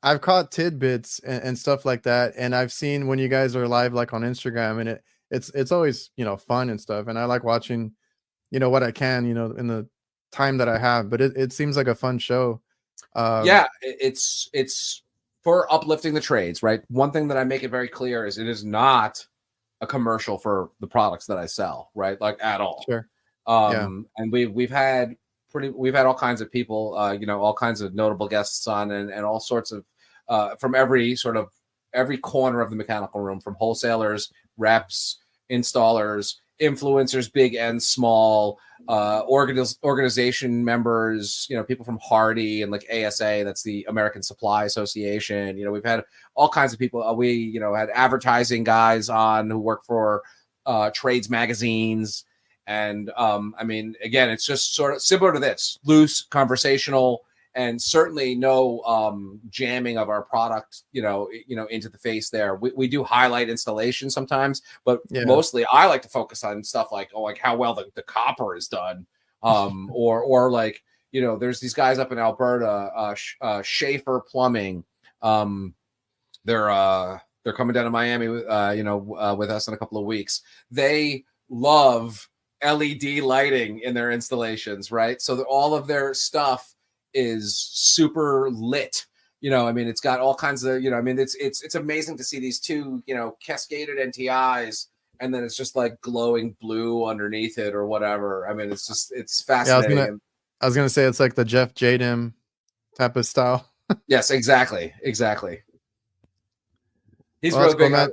I've caught tidbits and stuff like that, and I've seen when you guys are live, like on Instagram, and it's always fun and stuff, and I like watching what I can in the time that I have, but it seems like a fun show. It's for uplifting the trades, right? One thing that I make it very clear is it is not a commercial for the products that I sell, right? Like at all. Sure. And we've had all kinds of people, all kinds of notable guests on, and all sorts of from every corner of the mechanical room, from wholesalers, reps, installers, influencers, big and small, organization members, people from Hardy and like ASA, that's the American Supply Association. We've had all kinds of people. We had advertising guys on who work for trades magazines. And I mean, again, it's just sort of similar to this, loose, conversational, and certainly no jamming of our product, into the face there. We do highlight installation sometimes, but mostly I like to focus on stuff like how well the copper is done, or like there's these guys up in Alberta, Schaefer Plumbing. They're coming down to Miami, with us in a couple of weeks. They love LED lighting in their installations, right? So all of their stuff is super lit. I mean, it's got all kinds of, it's amazing to see these two, cascaded NTIs, and then it's just like glowing blue underneath it or whatever. I mean, it's fascinating. Yeah, I was gonna say it's like the Jeff Jadam type of style. Yes, exactly. He's really big on,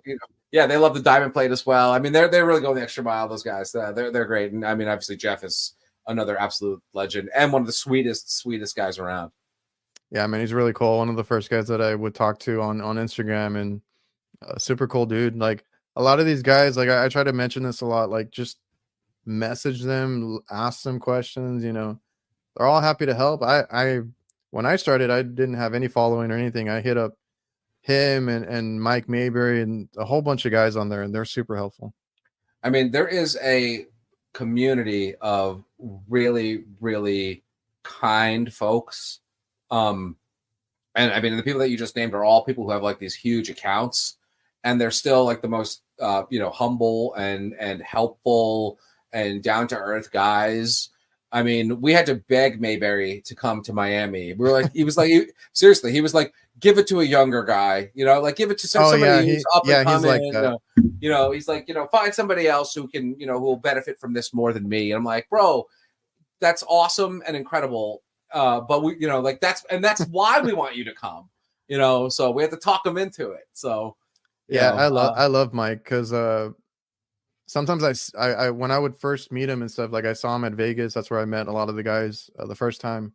yeah, they love the diamond plate as well. I mean, they're really going the extra mile. Those guys, they're great. And I mean, obviously Jeff is another absolute legend and one of the sweetest guys around. Yeah, I mean, he's really cool. One of the first guys that I would talk to on Instagram, and super cool dude. Like a lot of these guys, like I try to mention this a lot, like just message them, ask them questions. They're all happy to help. When I started, I didn't have any following or anything. I hit up him and Mike Mayberry and a whole bunch of guys on there, and they're super helpful. I mean, there is a community of really, really kind folks. And I mean, the people that you just named are all people who have like these huge accounts, and they're still like the most, humble and helpful and down to earth guys. I mean, we had to beg Mayberry to come to Miami. We were like, he was like, give it to a younger guy, like give it to somebody who's up and coming. He's like he's like, find somebody else who can, who will benefit from this more than me. And I'm like, bro, that's awesome and incredible. But we, that's why we want you to come, so we have to talk him into it. So, I love Mike because sometimes I when I would first meet him and stuff, like I saw him at Vegas. That's where I met a lot of the guys the first time.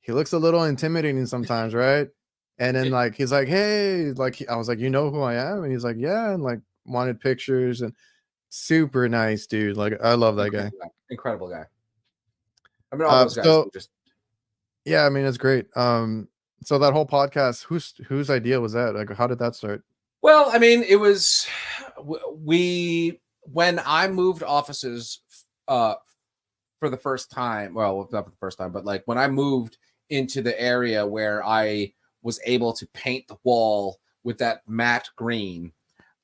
He looks a little intimidating sometimes, right? And then like he's like, hey, like I was like, who I am? And he's like, yeah, and like wanted pictures and super nice dude. Like I love that guy. Incredible guy. I mean, all those guys So just. yeah, I mean it's great. So that whole podcast, whose idea was that? Like, how did that start? Well, I mean, it was when I moved offices for the first time. Well, not for the first time, but like when I moved into the area where I was able to paint the wall with that matte green,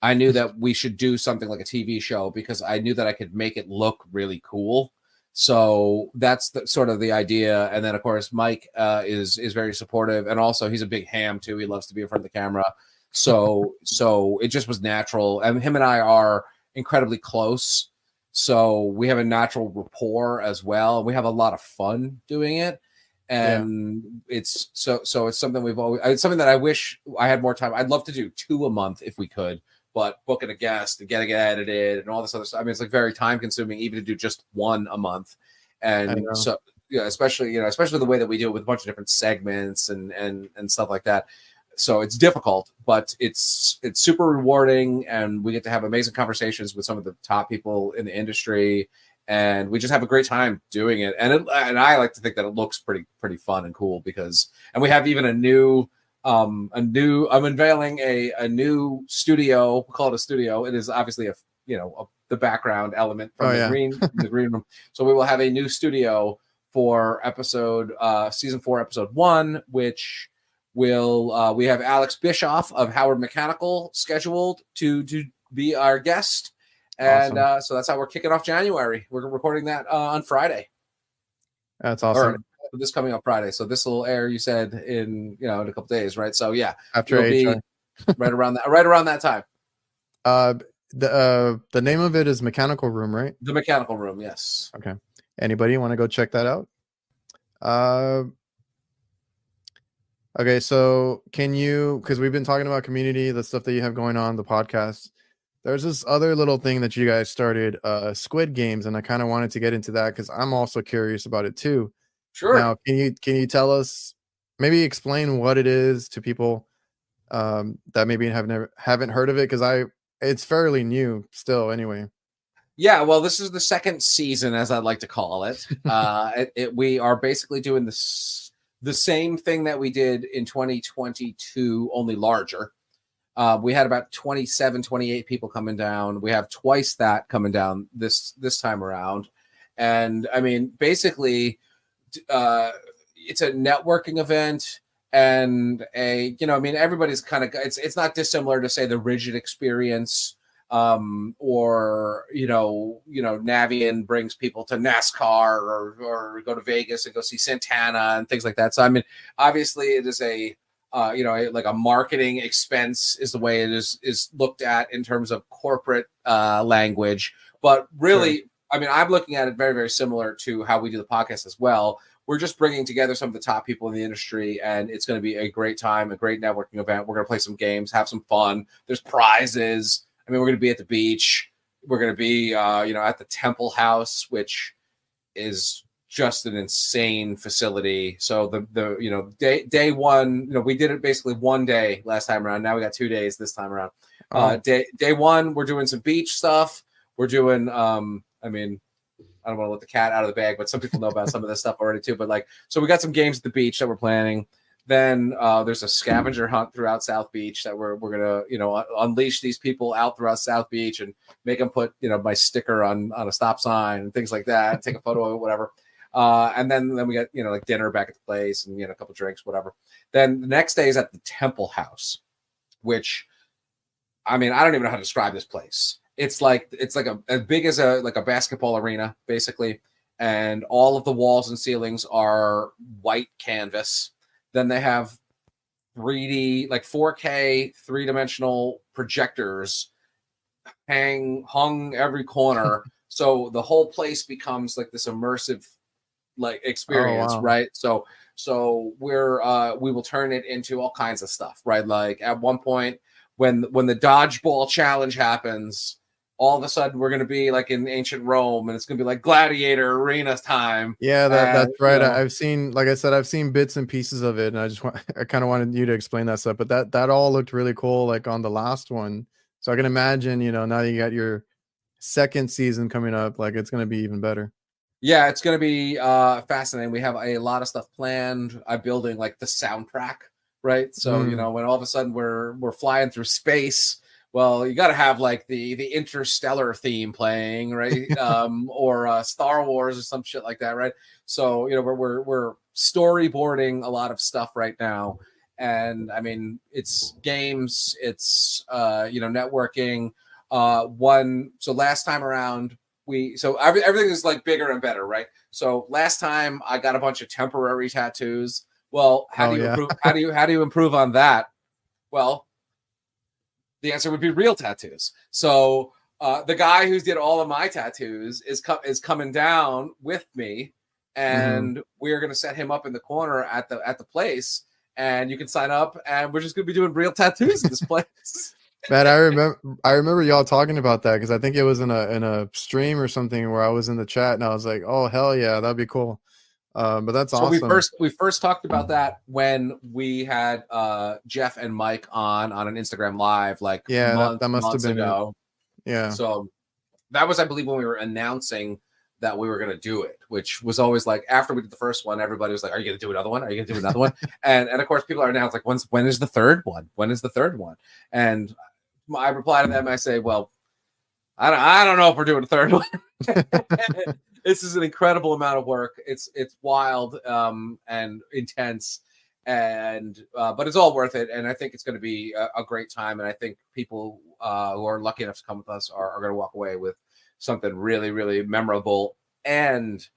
I knew that we should do something like a TV show because I knew that I could make it look really cool. So that's sort of the idea. And then, of course, Mike is very supportive, and also he's a big ham too. He loves to be in front of the camera. So it just was natural. And him and I are incredibly close. So we have a natural rapport as well. We have a lot of fun doing it. And it's something it's something that I wish I had more time. I'd love to do 2 a month if we could, but booking a guest and getting it edited and all this other stuff. I mean, it's like very time consuming even to do just 1 a month. And so, yeah, especially the way that we do it with a bunch of different segments and stuff like that. So it's difficult, but it's super rewarding, and we get to have amazing conversations with some of the top people in the industry, and we just have a great time doing it. And I like to think that it looks pretty fun and cool and we have even I'm unveiling a new studio. We'll call it a studio. It is obviously the background element from the green room. So we will have a new studio for season 4, episode 1, which will we have Alex Bischoff of Howard Mechanical scheduled to be our guest. And awesome. So that's how we're kicking off January. We're recording that on Friday. That's awesome. Or this coming up Friday. So this will air, you said, in a couple days, right? So yeah, after it'll be right around that time. The name of it is Mechanical Room, right? The Mechanical Room, yes. Okay. Anybody want to go check that out? Okay, so because we've been talking about community, the stuff that you have going on, the podcast. There's this other little thing that you guys started, Squid games, and I kind of wanted to get into that because I'm also curious about it too. Sure. Now, can you tell us, maybe explain what it is to people that maybe haven't heard of it, because it's fairly new still anyway. Yeah, well, this is the second season, as I'd like to call it. We are basically doing the same thing that we did in 2022, only larger. We had about 27, 28 people coming down. We have twice that coming down this time around. And I mean, basically, it's a networking event, and everybody's kind of, it's not dissimilar to, say, the Rigid experience, or Navian brings people to NASCAR or go to Vegas and go see Santana and things like that. So I mean, obviously it is like a marketing expense is the way it is looked at in terms of corporate language. But really, sure. I mean, I'm looking at it very, very similar to how we do the podcast as well. We're just bringing together some of the top people in the industry, and it's going to be a great time, a great networking event. We're going to play some games, have some fun. There's prizes. I mean, we're going to be at the beach. We're going to be, at the Temple House, which is just an insane facility. So day one, we did it basically one day last time around. Now we got 2 days this time around. Day one, we're doing some beach stuff. We're doing, I don't want to let the cat out of the bag, but some people know about some of this stuff already too. But so we got some games at the beach that we're planning. Then there's a scavenger hunt throughout South Beach that we're gonna unleash these people out throughout South Beach and make them put my sticker on a stop sign and things like that. Take a photo of it, whatever. And then we got like dinner back at the place and a couple drinks, whatever. Then the next day is at the Temple House, which I mean I don't even know how to describe this place. It's like as big as a basketball arena basically, and all of the walls and ceilings are white canvas. Then they have 3D, like 4K, 3-dimensional projectors hung every corner. So the whole place becomes like this immersive experience, right? So we will turn it into all kinds of stuff, right? Like at one point when the dodgeball challenge happens, all of a sudden we're going to be like in ancient Rome, and it's going to be like gladiator arena time. Yeah, that's right. I've seen, like I said, I've seen bits and pieces of it, and I kind of wanted you to explain that stuff, but that all looked really cool, like on the last one. So I can imagine, now that you got your second season coming up, like it's gonna be even better. Yeah, it's going to be fascinating. We have a lot of stuff planned. I'm building like the soundtrack, right? So you know, when all of a sudden we're flying through space, well, you got to have like the Interstellar theme playing, right? Or Star Wars or some shit like that, right? So you know, we're storyboarding a lot of stuff right now, and I mean, it's games, it's you know, networking. So last time around, everything is like bigger and better, right? So last time I got a bunch of temporary tattoos. Well, how do you improve? How do you improve on that? Well, the answer would be real tattoos. So the guy who did all of my tattoos is coming down with me, and we're going to set him up in the corner at the place, and you can sign up, and we're just going to be doing real tattoos in this place. Man, I remember y'all talking about that because I think it was in a stream or something where I was in the chat and I was like, oh hell yeah, that'd be cool. But that's awesome. We first talked about that when we had Jeff and Mike on an Instagram live, like that must months have been ago. Yeah. So that was, I believe, when we were announcing that we were going to do it, which was always like, after we did the first one, everybody was like, are you going to do another one? Are you going to do another one? And of course people are now like, when is the third one? When is the third one? And I reply to them. I say, well, I don't know if we're doing a third one. This is an incredible amount of work. It's wild and intense, and but it's all worth it. And I think it's going to be a great time. And I think people who are lucky enough to come with us are going to walk away with something really, really memorable. And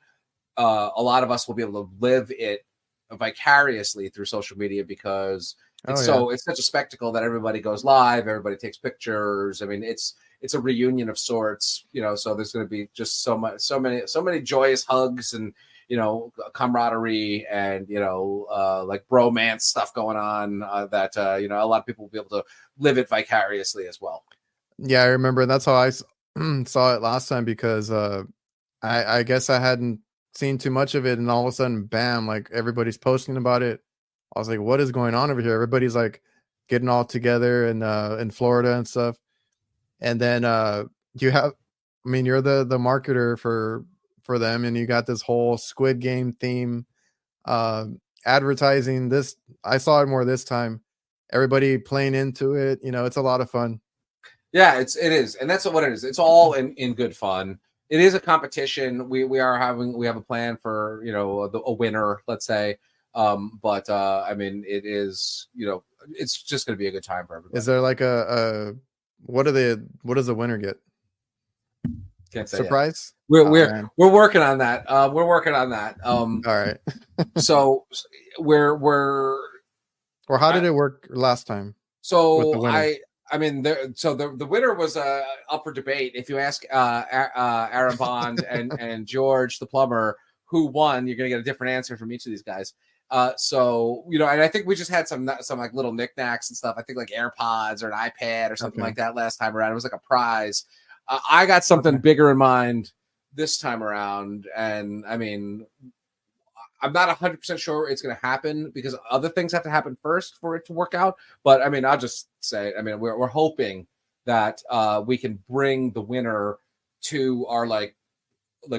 a lot of us will be able to live it vicariously through social media because it's such a spectacle that everybody goes live, everybody takes pictures. I mean, it's a reunion of sorts, you know. So there's going to be just so many joyous hugs and, you know, camaraderie and, you know, like bromance stuff going on that you know, a lot of people will be able to live it vicariously as well. Yeah, I remember. That's how I saw it last time because I guess I hadn't seen too much of it, and all of a sudden, bam! Like everybody's posting about it. I was like, "What is going on over here?" Everybody's like getting all together in Florida and stuff. And then you have, I mean, you're the marketer for them, and you got this whole Squid Game theme advertising. This I saw it more this time. Everybody playing into it. You know, it's a lot of fun. Yeah, it is, and that's what it is. It's all in good fun. It is a competition. We have a plan for, you know, a winner, let's say. But I mean, it is, you know, it's just going to be a good time for everybody. Is there like what does the winner get? Can't say surprise? Yet. We're working on that. We're working on that. All right. So we're or how did it work last time? So I mean, the winner was up for debate. If you ask Aaron Bond and George the plumber who won, you're going to get a different answer from each of these guys. So, you know, and I think we just had some like little knickknacks and stuff. I think like AirPods or an iPad or something like that last time around. It was like a prize. I got something bigger in mind this time around, and I mean, I'm not 100% sure it's going to happen because other things have to happen first for it to work out. But I mean, I'll just say, I mean, we're hoping that we can bring the winner to our like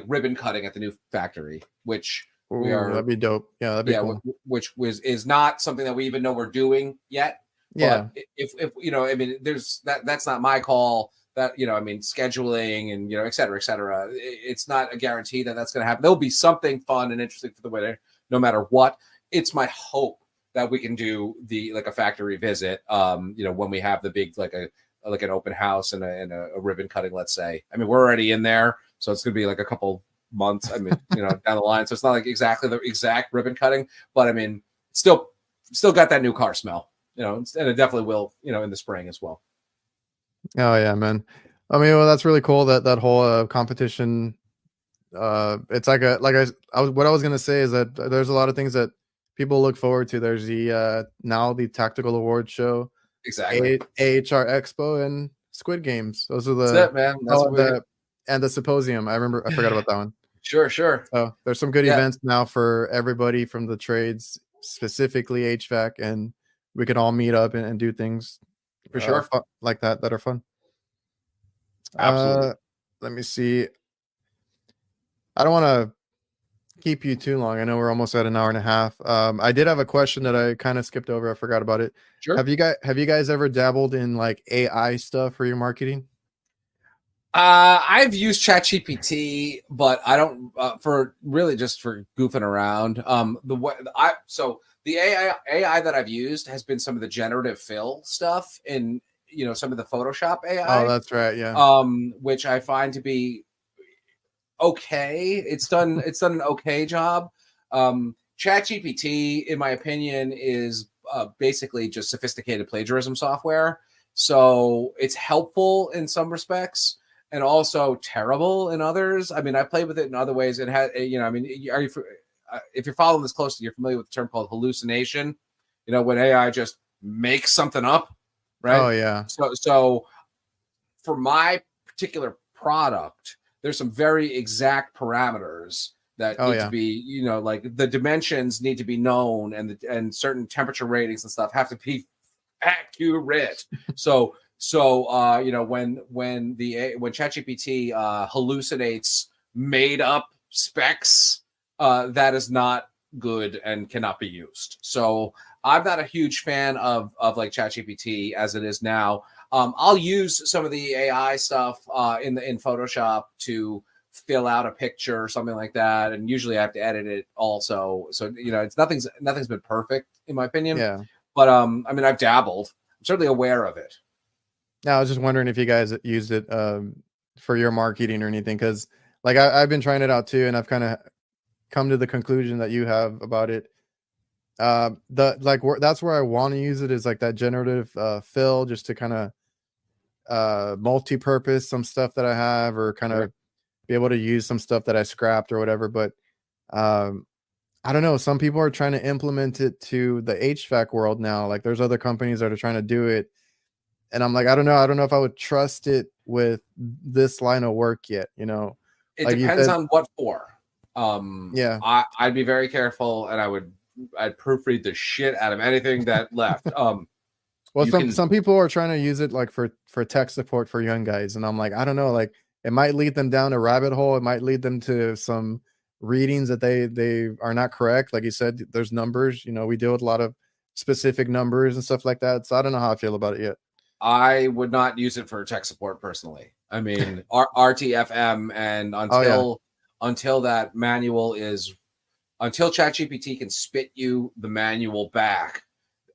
ribbon cutting at the new factory, which that'd be dope. Yeah, that'd be cool. Which is not something that we even know we're doing yet. Yeah. But if you know, I mean, that's not my call. That, you know, I mean, scheduling and, you know, et cetera, et cetera. It's not a guarantee that that's going to happen. There'll be something fun and interesting for the winner, no matter what. It's my hope that we can do like a factory visit. You know, when we have the big like an open house and a ribbon cutting, let's say. I mean, we're already in there, so it's going to be like a couple months. I mean, you know, down the line. So it's not like exactly the exact ribbon cutting, but I mean, still got that new car smell. You know, and it definitely will. You know, in the spring as well. Oh yeah, man. I mean, well, that's really cool that whole competition. It's like what I was gonna say is that there's a lot of things that people look forward to. There's the now the Tactical Awards show, exactly, AHR Expo, and Squid Games. Those are that's it, man. That's and the symposium. I forgot about that one. Sure. So there's some good events now for everybody from the trades, specifically HVAC, and we can all meet up and do things for sure like that are fun. Absolutely. let me see. I don't want to keep you too long. I know we're almost at an hour and a half. I did have a question that I kind of skipped over. I forgot about it. Sure. Have you guys ever dabbled in like AI stuff for your marketing? I've used ChatGPT, but I don't for really just for goofing around. The AI that I've used has been some of the generative fill stuff in some of the Photoshop Oh, AI, that's right. Yeah. which I find to be okay. It's done an okay job. ChatGPT, in my opinion, is basically just sophisticated plagiarism software. So it's helpful in some respects and also terrible in others. I mean, I played with it in other ways. It had, I mean, if you're following this closely, you're familiar with the term called hallucination. When AI just makes something up, right? Oh yeah. So for my particular product, there's some very exact parameters that need to be, like the dimensions need to be known, and certain temperature ratings and stuff have to be accurate. So when ChatGPT hallucinates made up specs, that is not good and cannot be used. So I'm not a huge fan of like ChatGPT as it is now. I'll use some of the AI stuff in Photoshop to fill out a picture or something like that, and usually I have to edit it also. So it's nothing's been perfect in my opinion. Yeah. But I mean, I've dabbled. I'm certainly aware of it. Now I was just wondering if you guys used it for your marketing or anything, because like I've been trying it out too, and I've kind of come to the conclusion that you have about it. That's where I want to use it, is like that generative fill, just to kind of multi-purpose some stuff that I have, or kind of be able to use some stuff that I scrapped or whatever. But I don't know, some people are trying to implement it to the HVAC world now. Like there's other companies that are trying to do it, and I'm like, I don't know if I would trust it with this line of work yet. It like depends on what for. Yeah. I'd be very careful, and I'd proofread the shit out of anything that left. Well, some people are trying to use it like for tech support for young guys, and I'm like, I don't know, like it might lead them down a rabbit hole. It might lead them to some readings that they are not correct. Like you said, there's numbers. We deal with a lot of specific numbers and stuff like that. So I don't know how I feel about it yet. I would not use it for tech support personally. I mean, RTFM, and until that manual until ChatGPT can spit you the manual back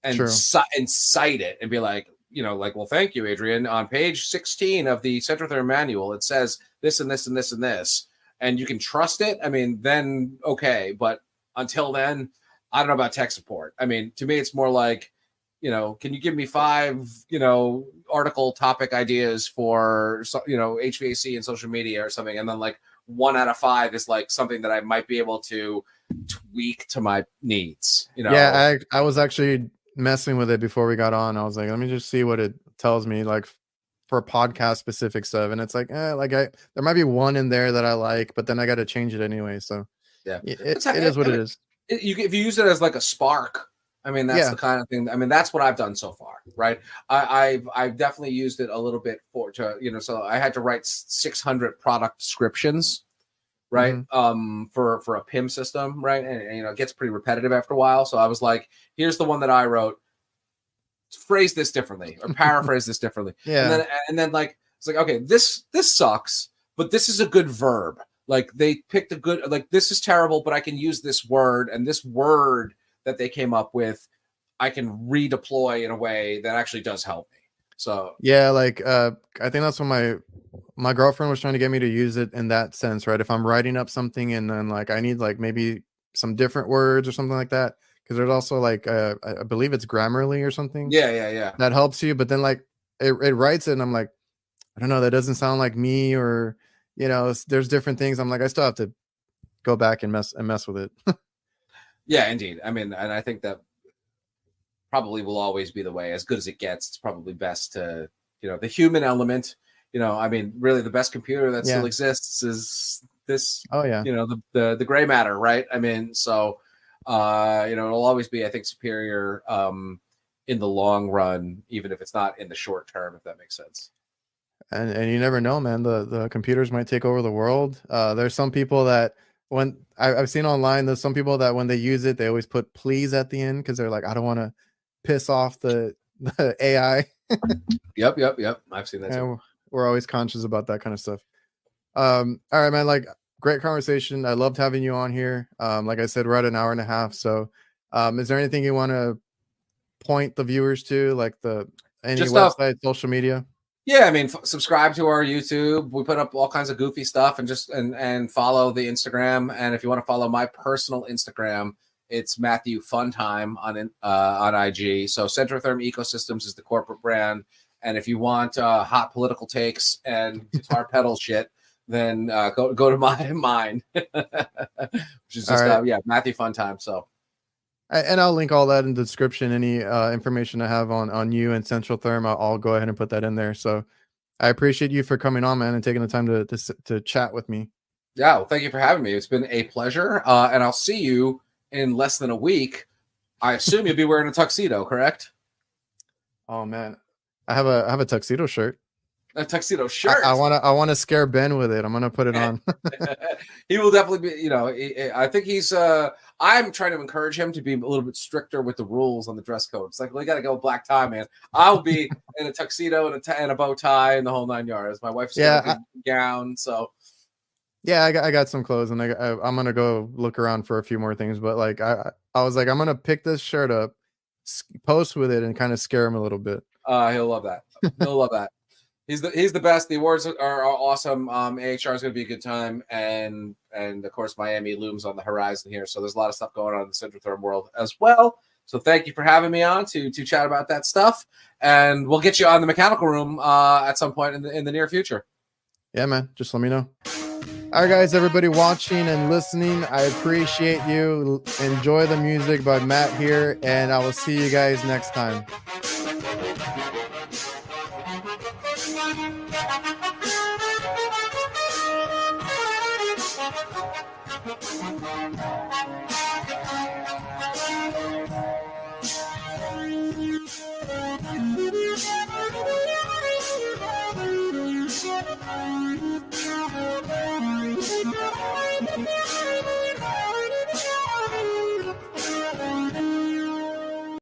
and cite it and be like, well, thank you, Adrian. On page 16 of the Centrotherm manual, it says this and this and this and this, and you can trust it. I mean, then okay, but until then, I don't know about tech support. I mean, to me, it's more like, can you give me 5, article topic ideas for, HVAC and social media or something, and then like 1 out of 5 is like something that I might be able to tweak to my needs. Yeah, I was actually messing with it before we got on. I was like, let me just see what it tells me, like for podcast specific stuff, and it's like, there might be one in there that I like, but then I got to change it anyway. So yeah, it is what it is. If you use it as like a spark, I mean, that's the kind of thing. I mean, that's what I've done so far, right? I've definitely used it a little bit so I had to write 600 product descriptions, right? Mm-hmm. For a PIM system, right? And it gets pretty repetitive after a while. So I was like, here's the one that I wrote. Phrase this differently, or paraphrase this differently. Yeah. And then like it's like, okay, this sucks, but this is a good verb. Like they picked a good, like this is terrible, but I can use this word, and this word that they came up with, I can redeploy in a way that actually does help me. So yeah, like I think that's what my girlfriend was trying to get me to use it in that sense, right? If I'm writing up something and then like I need like maybe some different words or something like that, because there's also like I believe it's Grammarly or something. Yeah. That helps you, but then like it writes it, and I'm like, I don't know, that doesn't sound like me, or there's different things. I'm like, I still have to go back and mess with it. Yeah, indeed. I mean, and I think that probably will always be the way. As good as it gets, it's probably best to, the human element. I mean, really, the best computer that still exists is this. Oh yeah. The gray matter, right? I mean, so it'll always be, I think, superior in the long run, even if it's not in the short term, if that makes sense. And you never know, man. The computers might take over the world. There's some people that when I've seen online, there's some people that when they use it, they always put please at the end because they're like, I don't want to piss off the AI. Yep. I've seen that too. And we're always conscious about that kind of stuff. All right, man. Like, great conversation. I loved having you on here. Like I said, we're at an hour and a half. So, is there anything you want to point the viewers to, like any Just website, social media? Yeah, I mean, subscribe to our YouTube. We put up all kinds of goofy stuff, and just and follow the Instagram. And if you want to follow my personal Instagram, it's Matthew Funtime on IG. So Centrotherm Ecosystems is the corporate brand. And if you want hot political takes and guitar pedal shit, then go to mine, which is just Matthew Funtime. So. And I'll link all that in the description. Any information I have on you and Centrotherm, I'll go ahead and put that in there. So I appreciate you for coming on, man, and taking the time to chat with me. Yeah, well, thank you for having me. It's been a pleasure. And I'll see you in less than a week. I assume you'll be wearing a tuxedo, correct? Oh man, I have a tuxedo shirt. A tuxedo shirt. I want to scare Ben with it. I'm gonna put it on. He will definitely be. I think he's. I'm trying to encourage him to be a little bit stricter with the rules on the dress code. It's like, we got to go black tie, man. I'll be in a tuxedo and a bow tie and the whole 9 yards. My wife's in a gown, so. Yeah, I got some clothes, and I'm gonna go look around for a few more things. But like, I was like, I'm gonna pick this shirt up, post with it, and kind of scare him a little bit. He'll love that. He'll love that. He's the best. The awards are awesome. AHR is going to be a good time, and of course Miami looms on the horizon here. So there's a lot of stuff going on in the Centrotherm world as well. So thank you for having me on to chat about that stuff, and we'll get you on the mechanical room at some point in the near future. Yeah, man. Just let me know. All right, guys, everybody watching and listening, I appreciate you. Enjoy the music by Matt here, and I will see you guys next time.